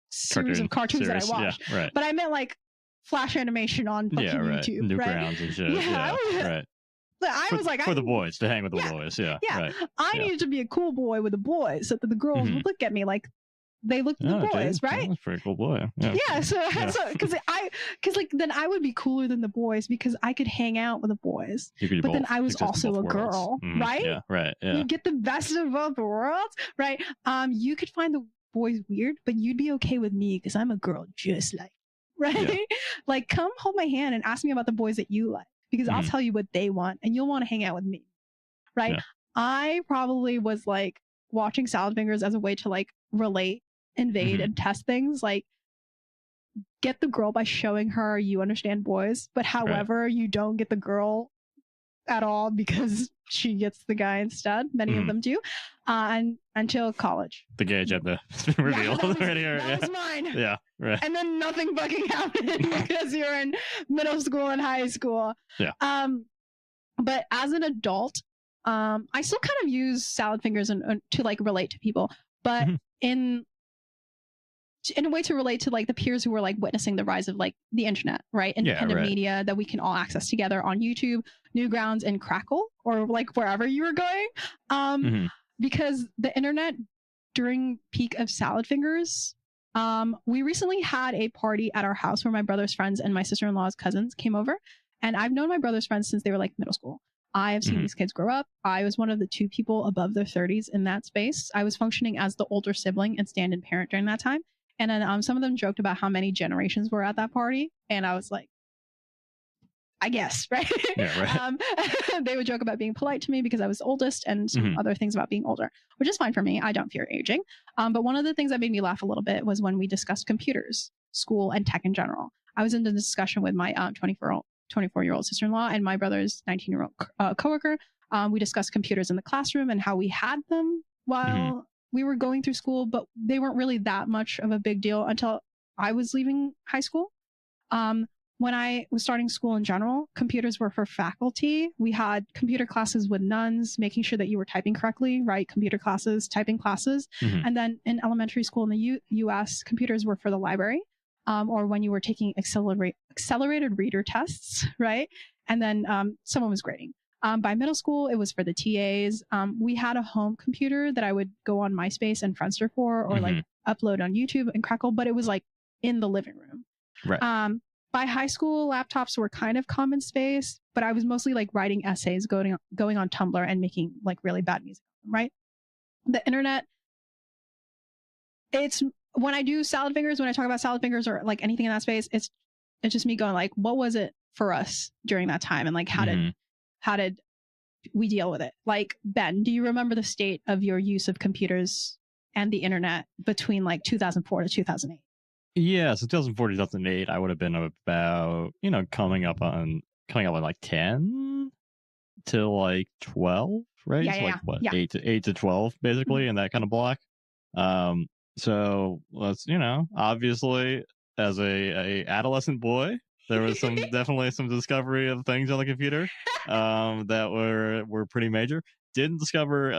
B: series of cartoons that I watched, but I meant like Flash animation on fucking YouTube,
A: Newgrounds and shit. Right.
B: I was like,
A: for the boys to hang with the boys. Yeah. Right.
B: I needed to be a cool boy with the boys so that the girls would look at me like they looked at the boys, right?
A: That's a pretty cool boy. Yeah.
B: So because like then I would be cooler than the boys because I could hang out with the boys, but then I was also a girl, right?
A: Yeah. Right. Yeah.
B: You get the best of both worlds, right? You could find the boys weird, but you'd be okay with me because I'm a girl just like, right? Yeah. Like, come hold my hand and ask me about the boys that you like. Because I'll tell you what they want and you'll want to hang out with me. Right. Yeah. I probably was like watching Salad Fingers as a way to like relate, invade, and test things. Like, get the girl by showing her you understand boys, but however, you don't get the girl at all because she gets the guy instead. Many of them do. And until college.
A: The gauge at the reveal.
B: That was mine.
A: Yeah. Right.
B: And then nothing fucking happened because you're in middle school and high school.
A: Yeah.
B: But as an adult, I still kind of use Salad Fingers to like relate to people. But in in a way to relate to like the peers who were like witnessing the rise of like the internet, right? Independent media that we can all access together on YouTube, Newgrounds, and Crackle, or like wherever you were going. Because the internet during peak of Salad Fingers, we recently had a party at our house where my brother's friends and my sister-in-law's cousins came over. And I've known my brother's friends since they were like middle school. I have seen these kids grow up. I was one of the 2 people above their 30s in that space. I was functioning as the older sibling and stand-in parent during that time. And then some of them joked about how many generations were at that party. And I was like, I guess, right?
A: Yeah, right.
B: They would joke about being polite to me because I was oldest and some other things about being older, which is fine for me. I don't fear aging. But one of the things that made me laugh a little bit was when we discussed computers, school, and tech in general. I was in the discussion with my 24-year-old sister-in-law and my brother's 19-year-old coworker. We discussed computers in the classroom and how we had them while we were going through school, but they weren't really that much of a big deal until I was leaving high school. When I was starting school in general, computers were for faculty. We had computer classes with nuns, making sure that you were typing correctly, right? Computer classes, typing classes. And then in elementary school in the US, computers were for the library. Or when you were taking accelerated reader tests, right? And then someone was grading. By middle school, it was for the TAs. We had a home computer that I would go on MySpace and Friendster for, or like upload on YouTube and Crackle, but it was like in the living room.
A: Right.
B: By high school, laptops were kind of common space, but I was mostly like writing essays, going on Tumblr and making like really bad music, right? The internet, it's when I do Salad Fingers, when I talk about Salad Fingers or like anything in that space, it's just me going like, what was it for us during that time? And like, how did we deal with it? Like, Ben, do you remember the state of your use of computers and the internet between like 2004 to 2008?
A: Yeah, so 2004 to 2008, I would have been about, coming up on like 10 to like 12, right?
B: Yeah,
A: so
B: yeah,
A: like what,
B: yeah.
A: 8 to 12, basically, in that kind of block. So let's, obviously, as a adolescent boy, there was definitely some discovery of things on the computer that were pretty major. Didn't discover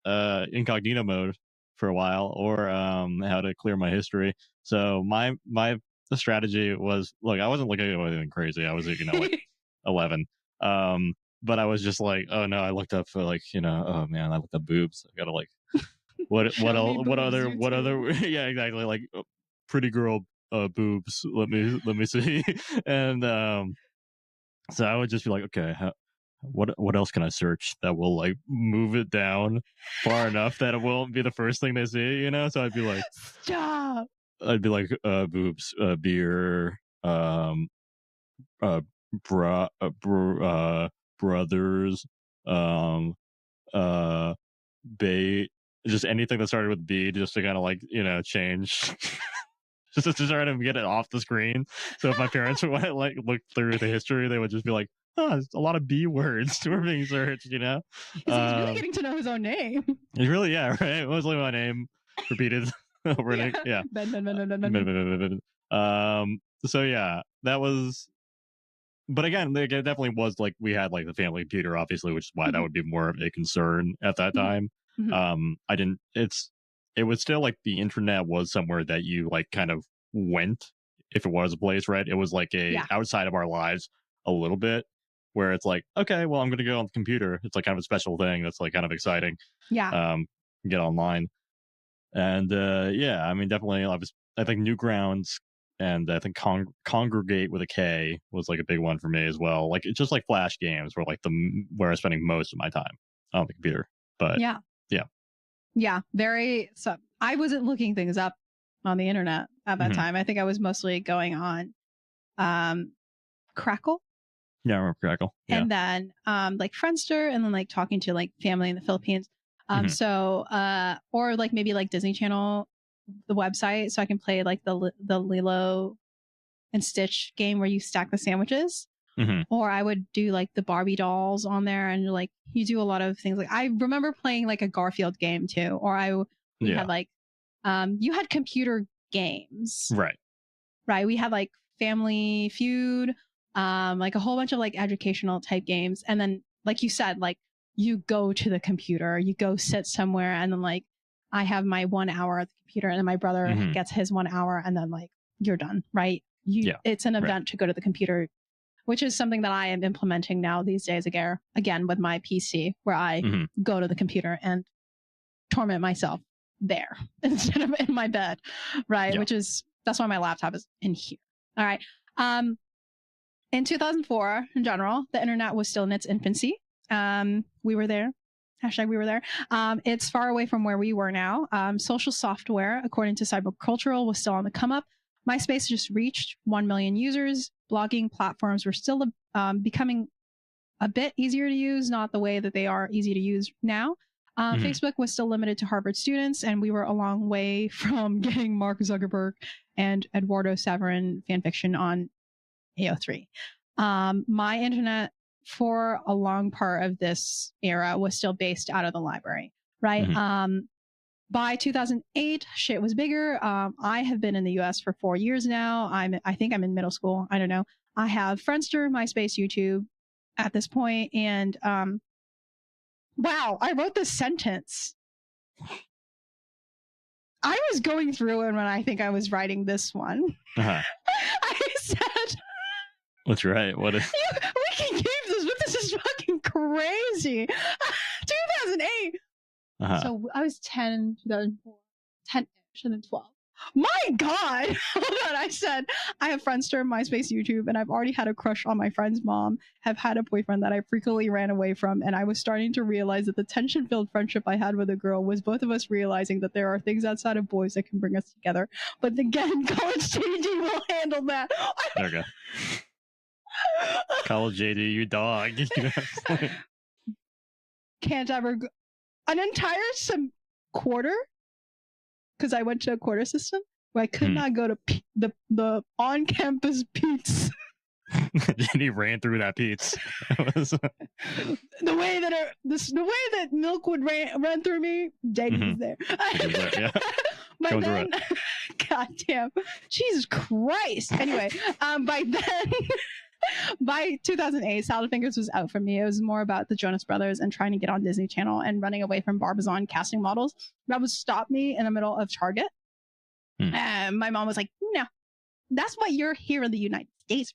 A: incognito mode for a while, or how to clear my history. So my strategy was, look, I wasn't looking at anything crazy. I was like 11. But I was just like, oh no, I looked up for like, oh man, I looked up boobs. I gotta like what other yeah, exactly, like pretty girl boobs, let me see. And so I would just be like, okay, what else can I search that will like move it down far enough that it won't be the first thing they see, so I'd be like,
B: stop.
A: I'd be like, boobs, beer, brothers, bait, just anything that started with B, just to kind of like, change, just to try to get it off the screen. So if my parents would like look through the history, they would just be like, oh, there's a lot of B words were being searched,
B: He's really getting to know his own name.
A: It's really, yeah, right. It was like my name repeated over and yeah. Ben. So yeah, that was. But again, like, it definitely was like we had like the family computer, obviously, which is why that would be more of a concern at that time. I didn't. It was still like the internet was somewhere that you like kind of went if it was a place, right? It was like outside of our lives a little bit, where it's like, okay, well, I'm going to go on the computer. It's like kind of a special thing that's like kind of exciting.
B: Yeah.
A: Get online. And yeah, I mean, definitely, I think Newgrounds and I think Congregate with a K was like a big one for me as well. Like, it's just like Flash games were like where I was spending most of my time on the computer. But
B: yeah, very. So I wasn't looking things up on the internet at that time. I think I was mostly going on Crackle.
A: Yeah, I remember Crackle. Yeah.
B: And then like Friendster, and then like talking to like family in the Philippines. So or like maybe like Disney Channel, the website, so I can play like the Lilo and Stitch game where you stack the sandwiches. Or I would do like the Barbie dolls on there, and like you do a lot of things. Like I remember playing like a Garfield game too, or we had like you had computer games, right? We had like Family Feud, like a whole bunch of like educational type games, and then like you said, like you go to the computer, you go sit somewhere, and then like I have my 1 hour at the computer, and then my brother gets his 1 hour, and then like you're done, right? It's an event to go to the computer, which is something that I am implementing now these days again with my PC, where I go to the computer and torment myself there instead of in my bed, right? That's why my laptop is in here. All right. In 2004, in general, the internet was still in its infancy. We were there. Hashtag we were there. It's far away from where we were now. Social software, according to Cybercultural, was still on the come up. MySpace just reached 1 million users. Blogging platforms were still becoming a bit easier to use, not the way that they are easy to use now. Facebook was still limited to Harvard students, and we were a long way from getting Mark Zuckerberg and Eduardo Saverin fanfiction on AO3. My internet for a long part of this era was still based out of the library, right? By 2008, shit was bigger. I have been in the US for 4 years now. I think I'm in middle school. I don't know. I have Friendster, MySpace, YouTube at this point, and wow, I wrote this sentence. I was going through it when I think I was writing this one. I said,
A: "What's right? What is?"
B: We can keep this, but this is fucking crazy. 2008. So I was 10, 2004, 10-ish, and then 12. My God! Hold on, I said, I have Friendster, MySpace, YouTube, and I've already had a crush on my friend's mom, have had a boyfriend that I frequently ran away from, and I was starting to realize that the tension-filled friendship I had with a girl was both of us realizing that there are things outside of boys that can bring us together. But again, college JD will handle that.
A: Okay. College JD, you dog.
B: Can't ever go. An entire quarter? Because I went to a quarter system where I could not go to the on-campus Pete's.
A: And he ran through that Pete's.
B: The way that milk would run through me, JD was there.
A: Yeah.
B: But then, God damn, Jesus Christ. Anyway, by 2008, Salad Fingers was out for me. It was more about the Jonas Brothers and trying to get on Disney Channel and running away from Barbizon casting models. That would stop me in the middle of Target. And my mom was like, no, that's what you're here in the United States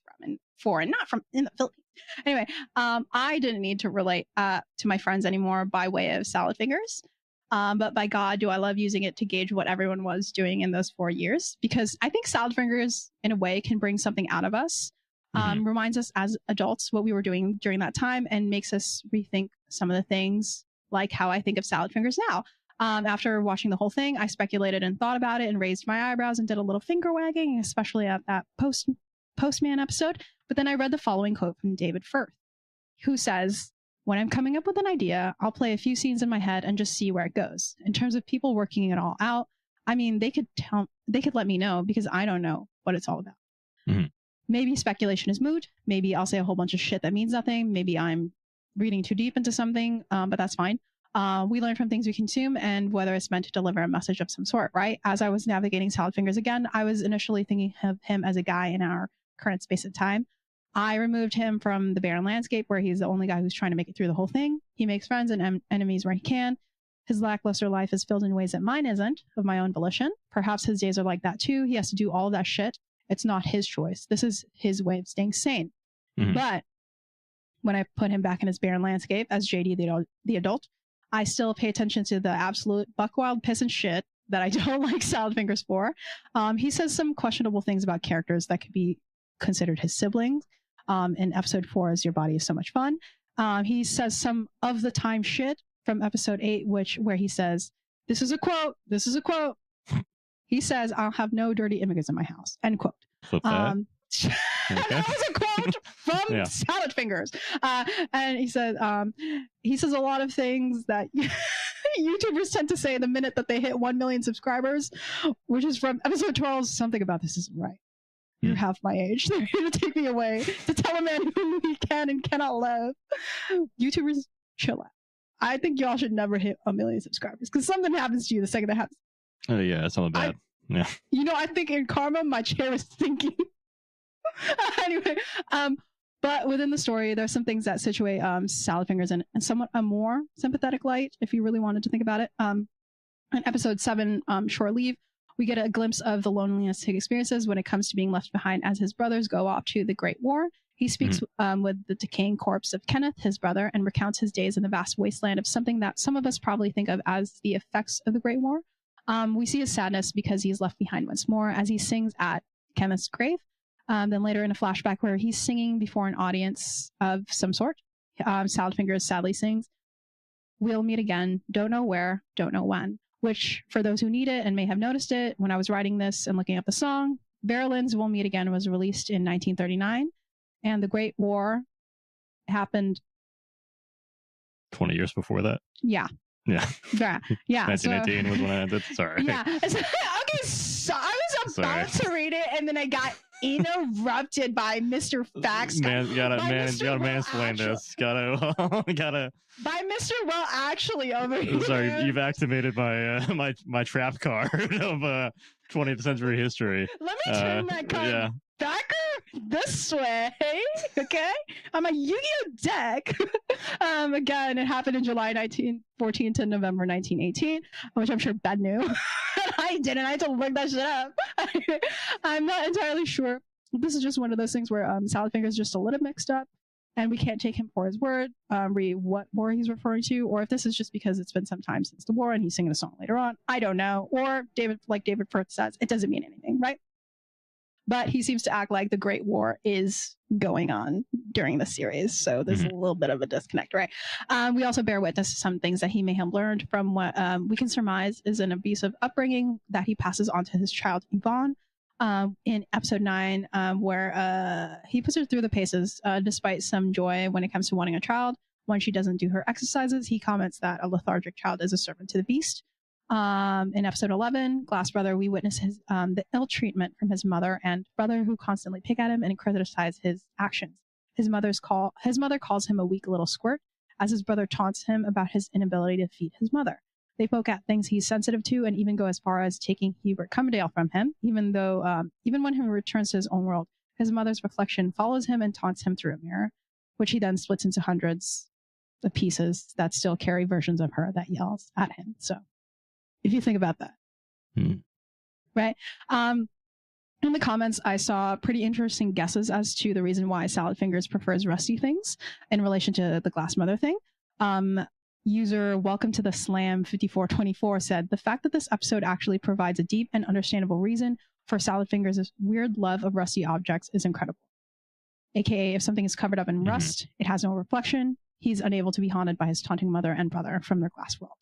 B: for and not from in the Philippines. Anyway, I didn't need to relate to my friends anymore by way of Salad Fingers. But by God, do I love using it to gauge what everyone was doing in those 4 years. Because I think Salad Fingers, in a way, can bring something out of us. Reminds us as adults what we were doing during that time and makes us rethink some of the things, like how I think of Salad Fingers now. After watching the whole thing, I speculated and thought about it and raised my eyebrows and did a little finger wagging, especially at that Postman episode. But then I read the following quote from David Firth, who says, "When I'm coming up with an idea, I'll play a few scenes in my head and just see where it goes. In terms of people working it all out, I mean, they could let me know because I don't know what it's all about. Maybe speculation is moot. Maybe I'll say a whole bunch of shit that means nothing. Maybe I'm reading too deep into something, but that's fine. We learn from things we consume and whether it's meant to deliver a message of some sort, right? As I was navigating Salad Fingers again, I was initially thinking of him as a guy in our current space and time. I removed him from the barren landscape where he's the only guy who's trying to make it through the whole thing. He makes friends and enemies where he can. His lackluster life is filled in ways that mine isn't, of my own volition. Perhaps his days are like that too. He has to do all of that shit. It's not his choice. This is his way of staying sane. But when I put him back in his barren landscape as JD the adult, I still pay attention to the absolute buckwild piss and shit that I don't like Salad Fingers for. He says some questionable things about characters that could be considered his siblings. In episode 4 is Your Body is So Much Fun. He says some of the time shit from episode 8, where he says, this is a quote. He says, I'll have no dirty immigrants in my house. End quote. That was a quote from Salad Fingers. And he said, he says a lot of things that YouTubers tend to say the minute that they hit 1 million subscribers, which is from episode 12. Something about this isn't right. You're half my age. They're here to take me away, to tell a man whom he can and cannot love. YouTubers, chill out. I think y'all should never hit 1 million subscribers because something happens to you the second that happens.
A: Oh yeah, it's all bad.
B: I think in karma, my chair is thinking. Anyway, but within the story, there's some things that situate Salad Fingers in somewhat a more sympathetic light, if you really wanted to think about it. In episode 7, Shore Leave, we get a glimpse of the loneliness he experiences when it comes to being left behind as his brothers go off to the Great War. He speaks with the decaying corpse of Kenneth, his brother, and recounts his days in the vast wasteland of something that some of us probably think of as the effects of the Great War. We see his sadness because he's left behind once more as he sings at Kenneth's grave. Then later in a flashback where he's singing before an audience of some sort, Salad Fingers sadly sings, "We'll meet again, don't know where, don't know when," which for those who need it and may have noticed it, when I was writing this and looking up the song, Berlin's "We'll Meet Again" was released in 1939, and the Great War happened
A: 20 years before that.
B: Yeah.
A: 1918 was when I ended. Sorry.
B: Yeah. Okay, so I was about to read it, and then I got interrupted by Mr. Facts.
A: Gotta mansplain this. Gotta.
B: By Mr. Well, actually, over here.
A: Sorry, you've activated my trap card of 20th century history.
B: Let me turn that card back this way, okay? I'm a Yu-Gi-Oh deck. Again, it happened in July 1914 to November 1918, which I'm sure Ben knew. I didn't. I had to look that shit up. I'm not entirely sure. This is just one of those things where Salad Fingers just a little mixed up, and we can't take him for his word, read what war he's referring to, or if this is just because it's been some time since the war and he's singing a song later on. I don't know. Or David Firth says, it doesn't mean anything, right? But he seems to act like the Great War is going on during the series. So there's a little bit of a disconnect, right? We also bear witness to some things that he may have learned from what we can surmise is an abusive upbringing that he passes on to his child, Yvonne. In episode 9, where he puts her through the paces despite some joy when it comes to wanting a child. When she doesn't do her exercises, he comments that a lethargic child is a servant to the beast. In episode 11, Glass Brother, we witness the ill treatment from his mother and brother who constantly pick at him and criticize his actions. His mother calls him a weak little squirt, as his brother taunts him about his inability to feed his mother. They poke at things he's sensitive to and even go as far as taking Hubert Cummerdale from him, even when he returns to his own world, his mother's reflection follows him and taunts him through a mirror, which he then splits into hundreds of pieces that still carry versions of her that yells at him. So if you think about that. Right? In the comments, I saw pretty interesting guesses as to the reason why Salad Fingers prefers rusty things in relation to the Glass Mother thing. User Welcome to the Slam 5424 said, the fact that this episode actually provides a deep and understandable reason for Salad Fingers' weird love of rusty objects is incredible. AKA, if something is covered up in rust, it has no reflection, he's unable to be haunted by his taunting mother and brother from their glass world.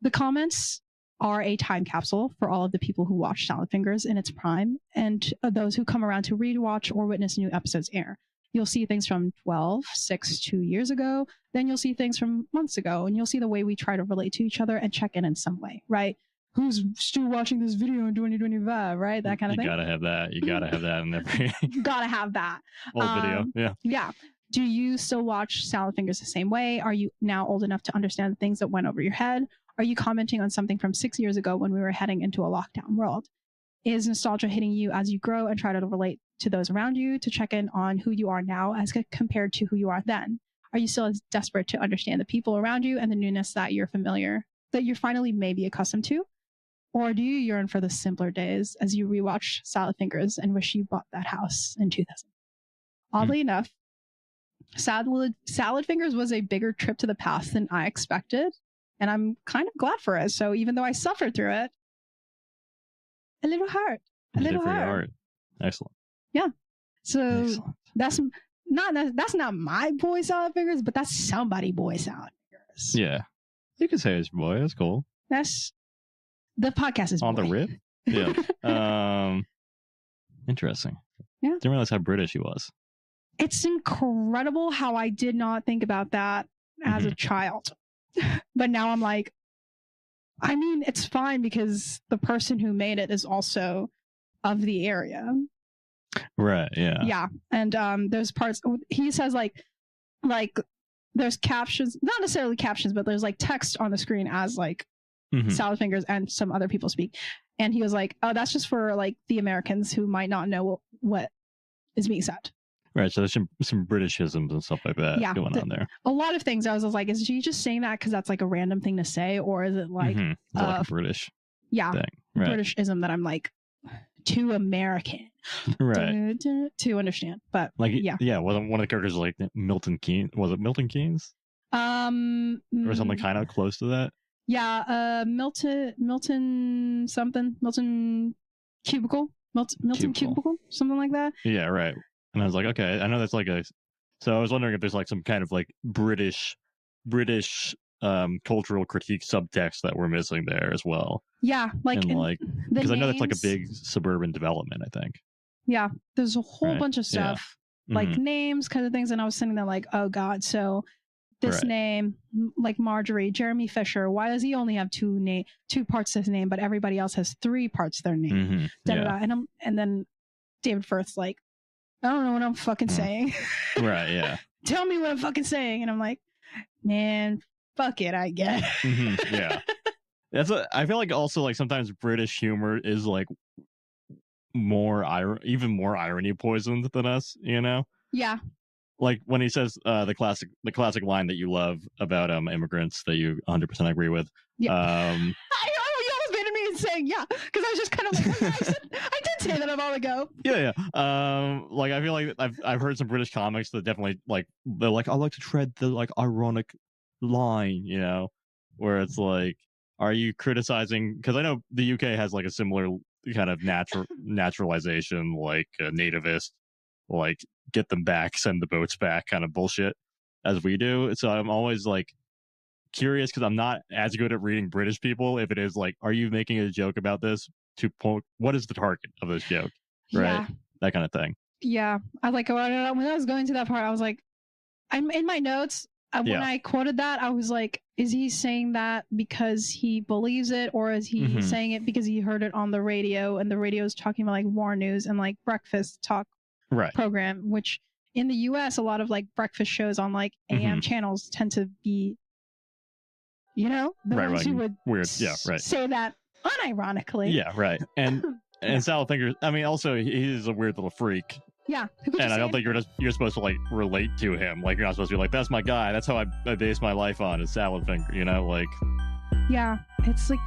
B: The comments are a time capsule for all of the people who watch Salad Fingers in its prime and those who come around to rewatch or witness new episodes air. You'll see things from 12, 6, 2 years ago. Then you'll see things from months ago, and you'll see the way we try to relate to each other and check in some way, right? Who's still watching this video in 2025, right? That kind of thing.
A: You gotta have that. You gotta have that in every.
B: Gotta have that.
A: Old video, yeah.
B: Yeah. Do you still watch Salad Fingers the same way? Are you now old enough to understand the things that went over your head? Are you commenting on something from 6 years ago when we were heading into a lockdown world? Is nostalgia hitting you as you grow and try to relate to those around you to check in on who you are now as compared to who you are then? Are you still as desperate to understand the people around you and the newness that you're finally maybe accustomed to? Or do you yearn for the simpler days as you rewatch Salad Fingers and wish you bought that house in 2000? Oddly enough, Salad Fingers was a bigger trip to the past than I expected, and I'm kind of glad for it. So even though I suffered through it, a little hard.
A: Excellent.
B: Yeah. So excellent. That's not my boy Salad Fingers, but that's somebody boy Salad Fingers.
A: Yeah. You can say it's your boy. That's cool.
B: That's the podcast is
A: on
B: boy.
A: The rip. Yeah. Interesting.
B: Yeah.
A: Didn't realize how British he was.
B: It's incredible how I did not think about that as a child. But now I'm like, I mean, it's fine because the person who made it is also of the area.
A: Right, yeah.
B: Yeah. And there's parts he says like there's captions, not necessarily captions, but there's like text on the screen as like Salad Fingers and some other people speak. And he was like, oh, that's just for like the Americans who might not know what is being said.
A: Right, so there's some Britishisms and stuff like that going on there.
B: A lot of things. I was like, is she just saying that because that's like a random thing to say, or is it like,
A: like a British thing? Right.
B: Britishism that I'm like too American,
A: right,
B: to understand. But
A: like, yeah, wasn't one of the characters like Milton Keynes? Was it Milton Keynes? Or something kind of close to that.
B: Yeah, Milton something, Milton Cubicle, Milton Cubicle, something like that.
A: Yeah, right. And I was like, okay, I know that's like so I was wondering if there's like some kind of like British cultural critique subtext that we're missing there as well.
B: Yeah, like
A: because I know that's like a big suburban development, I think.
B: Yeah, there's a whole bunch of stuff, like names, kind of things, and I was sitting there like, oh god, so this name, like Marjorie, Jeremy Fisher, why does he only have two parts to his name, but everybody else has 3 parts to their name? And then David Firth's like, I don't know what I'm fucking saying.
A: Right, yeah.
B: Tell me what I'm fucking saying. And I'm like, man, fuck it, I guess.
A: Yeah. I feel like also like sometimes British humor is like even more irony poisoned than us, you know?
B: Yeah.
A: Like when he says the classic line that you love about immigrants that you 100% agree with.
B: Yeah. You almost made me saying yeah, because I was just kind of like, I did say that a while ago.
A: Yeah. Like I feel like I've heard some British comics that definitely like they're like, I like to tread the like ironic line, you know, where it's like, are you criticizing? Because I know the UK has like a similar kind of naturalization, like nativist, like get them back, send the boats back kind of bullshit as we do. So I'm always like curious because I'm not as good at reading British people. If it is like, are you making a joke about this to point? What is the target of this joke? Right, yeah. That kind of thing.
B: Yeah, I like when I was going to that part, I was like, I'm in my notes. When I quoted that, I was like, is he saying that because he believes it, or is he saying it because he heard it on the radio, and the radio is talking about like war news and like breakfast talk program, which in the US, a lot of like breakfast shows on like AM channels tend to be, you know, the ones who would say that unironically.
A: Yeah, right. And Sal Finger, I mean, also he's a weird little freak.
B: Yeah.
A: And I don't think you're supposed to like relate to him. Like you're not supposed to be like, that's my guy. That's how I base my life on is Salad Finger, you know, like.
B: Yeah, it's like.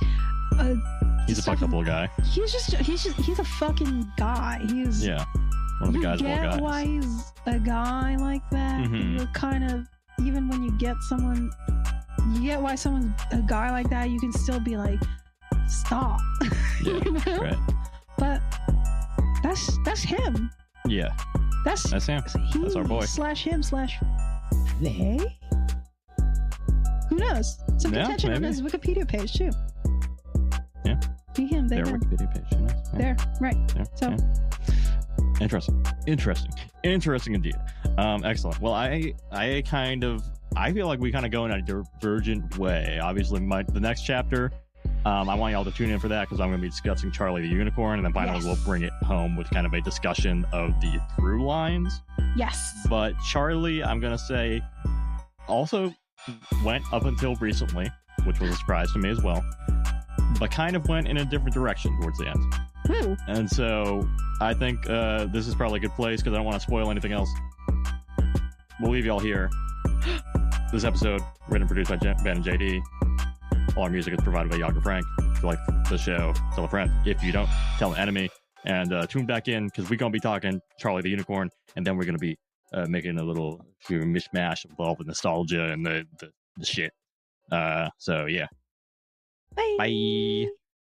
A: He's a fucked up little guy.
B: He's a fucking guy. He's
A: one of the guys. You get
B: why he's a guy like that. You're kind of, even when you get why someone's a guy like that. You can still be like, stop.
A: Yeah,
B: you know?
A: Right.
B: But that's him.
A: Yeah, that's him. That's our boy.
B: /him/they. Who knows? Some contention on his Wikipedia page too.
A: Yeah.
B: Be him.
A: Their Wikipedia page. You know?
B: There. Right.
A: Yeah.
B: So.
A: Yeah. Interesting indeed. Excellent. Well, I feel like we kind of go in a divergent way. Obviously, the next chapter. I want y'all to tune in for that because I'm going to be discussing Charlie the Unicorn, and then finally we'll bring it home with kind of a discussion of the through lines.
B: Yes.
A: But Charlie, I'm going to say, also went up until recently, which was a surprise to me as well, but kind of went in a different direction towards the end.
B: Ooh.
A: And so I think this is probably a good place because I don't want to spoil anything else. We'll leave y'all here. This episode, written and produced by Ben and JD. All our music is provided by Yager Frank. If you like the show, tell a friend. If you don't, tell an enemy. And tune back in because we're going to be talking Charlie the Unicorn, and then we're going to be making a little mishmash of all the nostalgia and the shit. So, yeah.
B: Bye.
A: Bye.